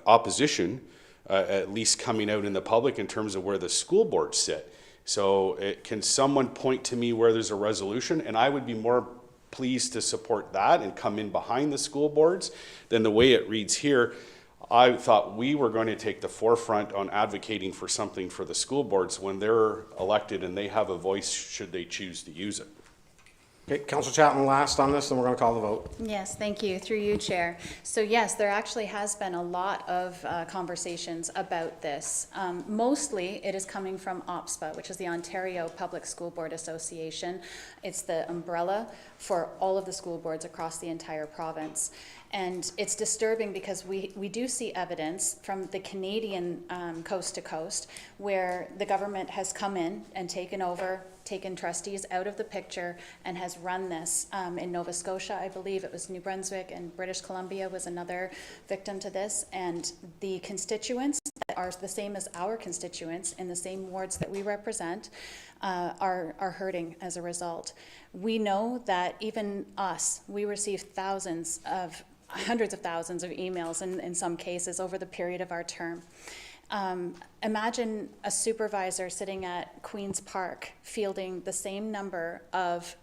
[SPEAKER 5] opposition, at least coming out in the public in terms of where the school boards sit. So can someone point to me where there's a resolution? And I would be more pleased to support that and come in behind the school boards than the way it reads here. I thought we were going to take the forefront on advocating for something for the school boards when they're elected and they have a voice should they choose to use it.
[SPEAKER 1] Okay, Councillor Chatton last on this, and we're going to call the vote.
[SPEAKER 13] Yes, thank you. Through you, Chair. So yes, there actually has been a lot of conversations about this. Mostly it is coming from OPSPA, which is the Ontario Public School Board Association. It's the umbrella for all of the school boards across the entire province. And it's disturbing because we do see evidence from the Canadian coast to coast where the government has come in and taken trustees out of the picture and has run this. In Nova Scotia, I believe it was New Brunswick, and British Columbia was another victim to this. And the constituents that are the same as our constituents in the same wards that we represent are hurting as a result. We know that even us, we receive hundreds of thousands of emails in some cases over the period of our term. Imagine a supervisor sitting at Queen's Park fielding the same number of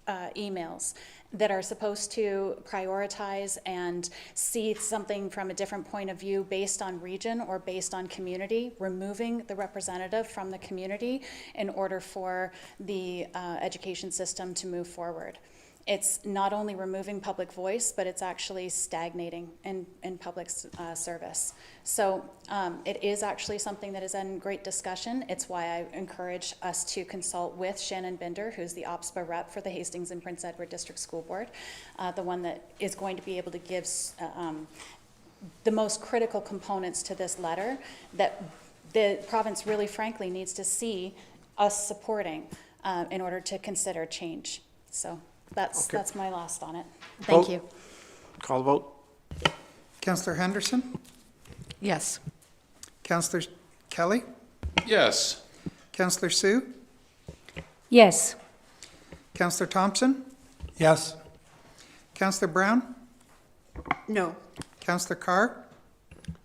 [SPEAKER 13] emails that are supposed to prioritize and see something from a different point of view based on region or based on community, removing the representative from the community in order for the education system to move forward. It's not only removing public voice, but it's actually stagnating in public service. So it is actually something that is in great discussion. It's why I encourage us to consult with Shannon Binder, who's the OPSPA rep for the Hastings and Prince Edward District School Board, the one that is going to be able to give the most critical components to this letter that the province really frankly needs to see us supporting in order to consider change. So. That's my last on it. Thank you.
[SPEAKER 1] Call the vote.
[SPEAKER 2] Councillor Henderson?
[SPEAKER 12] Yes.
[SPEAKER 2] Councillor Kelly?
[SPEAKER 11] Yes.
[SPEAKER 2] Councillor Sue?
[SPEAKER 10] Yes.
[SPEAKER 2] Councillor Thompson?
[SPEAKER 6] Yes.
[SPEAKER 2] Councillor Brown?
[SPEAKER 8] No.
[SPEAKER 2] Councillor Carr?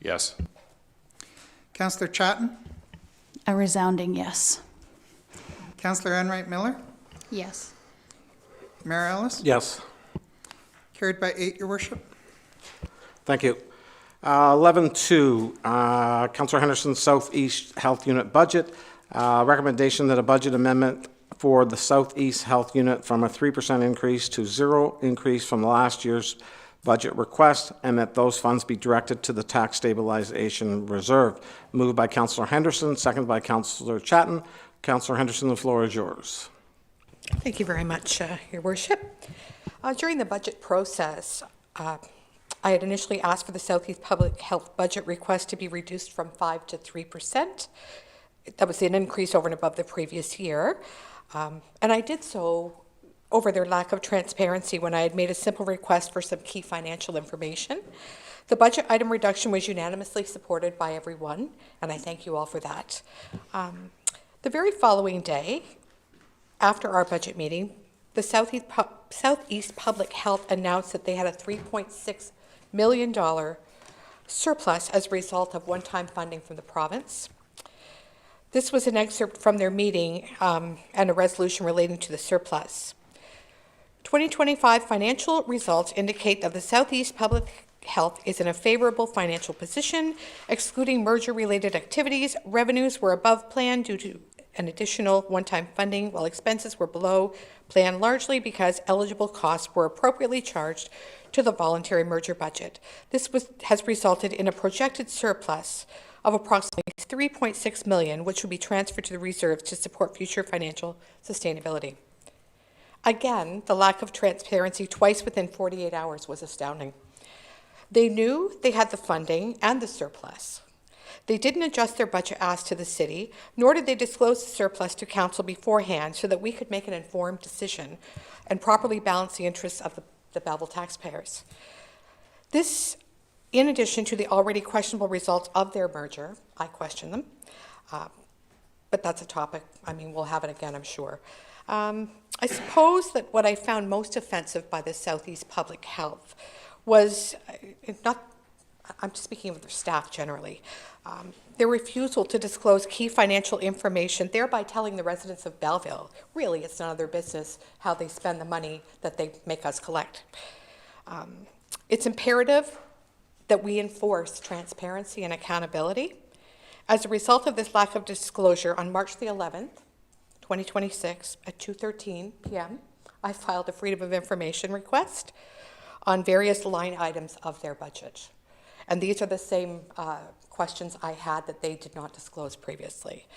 [SPEAKER 5] Yes.
[SPEAKER 2] Councillor Chatton?
[SPEAKER 12] A resounding yes.
[SPEAKER 2] Councillor Enright Miller?
[SPEAKER 4] Yes.
[SPEAKER 2] Mayor Ellis?
[SPEAKER 1] Yes.
[SPEAKER 2] Carried by 8, Your Worship.
[SPEAKER 1] Thank you. 11.2, Councillor Henderson Southeast Health Unit budget. Recommendation that a budget amendment for the Southeast Health Unit from a 3% increase to 0 increase from last year's budget request, and that those funds be directed to the Tax Stabilization Reserve. Moved by Councillor Henderson, seconded by Councillor Chatton. Councillor Henderson, the floor is yours.
[SPEAKER 14] Thank you very much, Your Worship. During the budget process, I had initially asked for the Southeast Public Health budget request to be reduced from 5% to 3%. That was an increase over and above the previous year. And I did so over their lack of transparency when I had made a simple request for some key financial information. The budget item reduction was unanimously supported by everyone, and I thank you all for that. The very following day, after our budget meeting, the Southeast Public Health announced that they had a $3.6 million surplus as a result of one-time funding from the province. This was an excerpt from their meeting and a resolution relating to the surplus. 2025 financial results indicate that the Southeast Public Health is in a favorable financial position. Excluding merger-related activities, revenues were above plan due to an additional one-time funding, while expenses were below plan, largely because eligible costs were appropriately charged to the voluntary merger budget. This has resulted in a projected surplus of approximately $3.6 million, which will be transferred to the reserves to support future financial sustainability. Again, the lack of transparency twice within 48 hours was astounding. They knew they had the funding and the surplus. They didn't adjust their budget ask to the city, nor did they disclose the surplus to council beforehand so that we could make an informed decision and properly balance the interests of the Belleville taxpayers. This, in addition to the already questionable results of their merger, I question them, but that's a topic, we'll have it again, I'm sure. I suppose that what I found most offensive by the Southeast Public Health was I'm speaking of their staff generally, their refusal to disclose key financial information, thereby telling the residents of Belleville, really it's none of their business how they spend the money that they make us collect. It's imperative that we enforce transparency and accountability. As a result of this lack of disclosure, on March the 11th, 2026, at 2:13 p.m., I filed a Freedom of Information request on various line items of their budget. And these are the same questions I had that they did not disclose previously.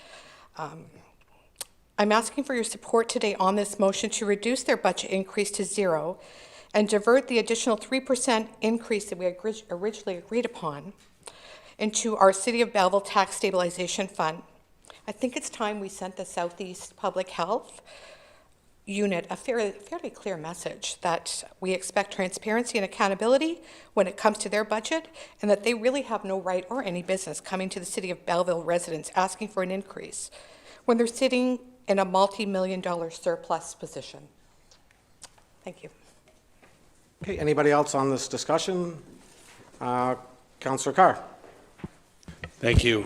[SPEAKER 14] I'm asking for your support today on this motion to reduce their budget increase to 0 and divert the additional 3% increase that we originally agreed upon into our City of Belleville Tax Stabilization Fund. I think it's time we sent the Southeast Public Health Unit a fairly clear message that we expect transparency and accountability when it comes to their budget, and that they really have no right or any business coming to the City of Belleville residents asking for an increase when they're sitting in a multi-million-dollar surplus position. Thank you.
[SPEAKER 1] Okay, anybody else on this discussion? Councillor Carr.
[SPEAKER 5] Thank you.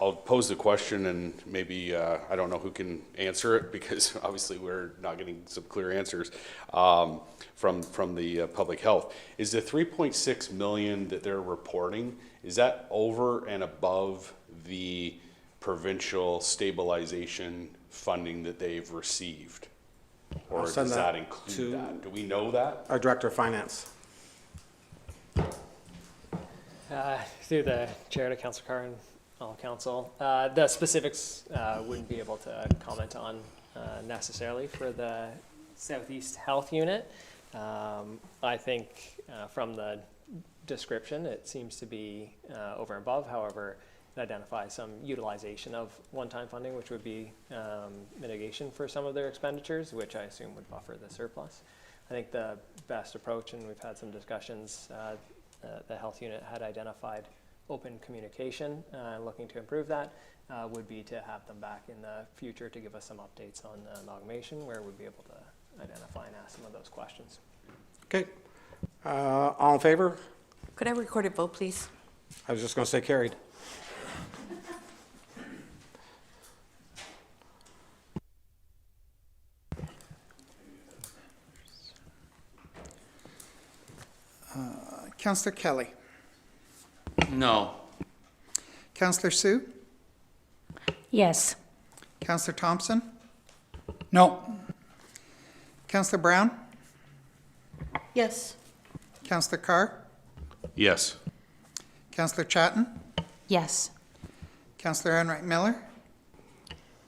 [SPEAKER 5] I'll pose the question, and maybe, I don't know who can answer it, because obviously we're not getting some clear answers from the public health. Is the 3.6 million that they're reporting, is that over and above the provincial stabilization funding that they've received? Or
[SPEAKER 1] I'll
[SPEAKER 5] does
[SPEAKER 1] send
[SPEAKER 5] that
[SPEAKER 1] that
[SPEAKER 5] include
[SPEAKER 1] to-
[SPEAKER 5] that? Do we know that?
[SPEAKER 1] Our Director of Finance.
[SPEAKER 9] Through the chair to Councillor Carr and all council, the specifics wouldn't be able to comment on necessarily for the Southeast Health Unit. I think from the description, it seems to be over and above. However, it identifies some utilization of one-time funding, which would be mitigation for some of their expenditures, which I assume would buffer the surplus. I think the best approach, and we've had some discussions, the health unit had identified open communication, looking to improve that, would be to have them back in the future to give us some updates on the amalgamation, where we'd be able to identify and ask some of those questions.
[SPEAKER 1] Okay. All in favor?
[SPEAKER 14] Could I record a vote, please?
[SPEAKER 1] I was just going to say carried.
[SPEAKER 2] Councillor Kelly.
[SPEAKER 11] No.
[SPEAKER 2] Councillor Sue.
[SPEAKER 10] Yes.
[SPEAKER 2] Councillor Thompson.
[SPEAKER 6] No.
[SPEAKER 2] Councillor Brown.
[SPEAKER 8] Yes.
[SPEAKER 2] Councillor Carr.
[SPEAKER 5] Yes.
[SPEAKER 2] Councillor Chatton.
[SPEAKER 12] Yes.
[SPEAKER 2] Councillor Enright Miller.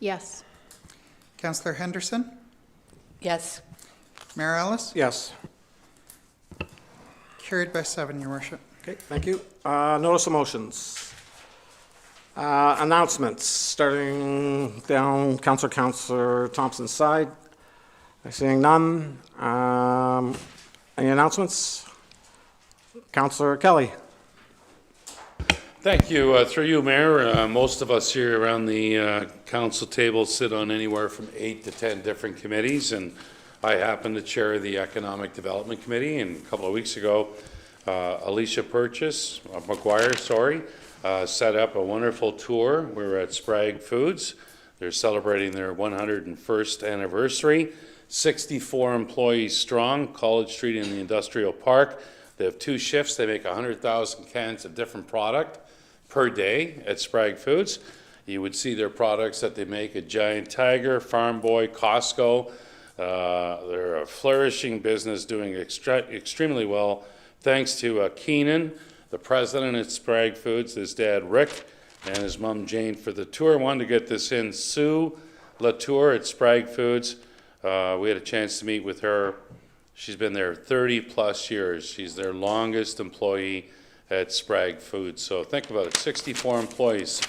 [SPEAKER 4] Yes.
[SPEAKER 2] Councillor Henderson.
[SPEAKER 14] Yes.
[SPEAKER 2] Mayor Ellis.
[SPEAKER 1] Yes.
[SPEAKER 2] Carried by 7, Your Worship.
[SPEAKER 1] Okay, thank you. Notice of motions. Announcements, starting down Councillor Thompson's side. I'm seeing none. Any announcements? Councillor Kelly.
[SPEAKER 11] Thank you. Through you, Mayor, most of us here around the council table sit on anywhere from 8 to 10 different committees, and I happen to chair the Economic Development Committee, and a couple of weeks ago, Alicia McGuire, set up a wonderful tour. We were at Sprague Foods. They're celebrating their 101st anniversary. 64 employees strong, College Street in the Industrial Park. They have 2 shifts. They make 100,000 cans of different product per day at Sprague Foods. You would see their products that they make at Giant Tiger, Farm Boy, Costco. They're a flourishing business doing extremely well, thanks to Keenan, the president at Sprague Foods, his dad Rick, and his mom Jane for the tour. I wanted to get this in. Sue Latour at Sprague Foods. We had a chance to meet with her. She's been there 30 plus years. She's their longest employee at Sprague Foods. So think about it, 64 employees.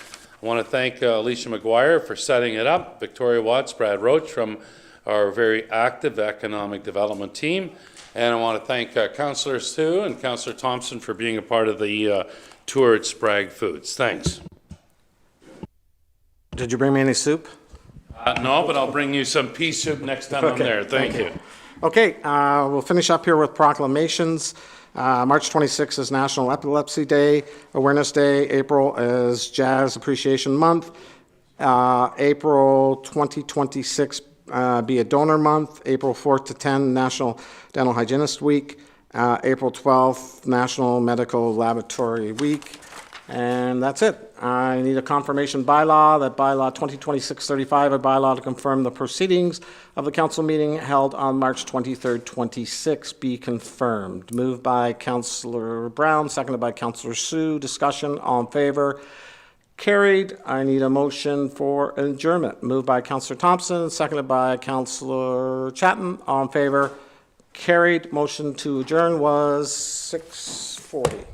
[SPEAKER 11] I want to thank Alicia McGuire for setting it up, Victoria Watts, Brad Roach from our very active economic development team. And I want to thank Councillor Sue and Councillor Thompson for being a part of the tour at Sprague Foods. Thanks.
[SPEAKER 1] Did you bring me any soup?
[SPEAKER 11] No, but I'll bring you some pea soup next time I'm there. Thank you.
[SPEAKER 1] Okay, we'll finish up here with proclamations. March 26th is National Epilepsy Day, Awareness Day. April is Jazz Appreciation Month. April 2026 be a donor month. April 4th to 10, National Dental Hygienist Week. April 12th, National Medical Laboratory Week. And that's it. I need a confirmation bylaw, that bylaw 2026-35, a bylaw to confirm the proceedings of the council meeting held on March 23rd, 26 be confirmed. Moved by Councillor Brown, seconded by Councillor Sue. Discussion, all in favor? Carried. I need a motion for adjournment. Moved by Councillor Thompson, seconded by Councillor Chatton. All in favor? Carried. Motion to adjourn was 6:40.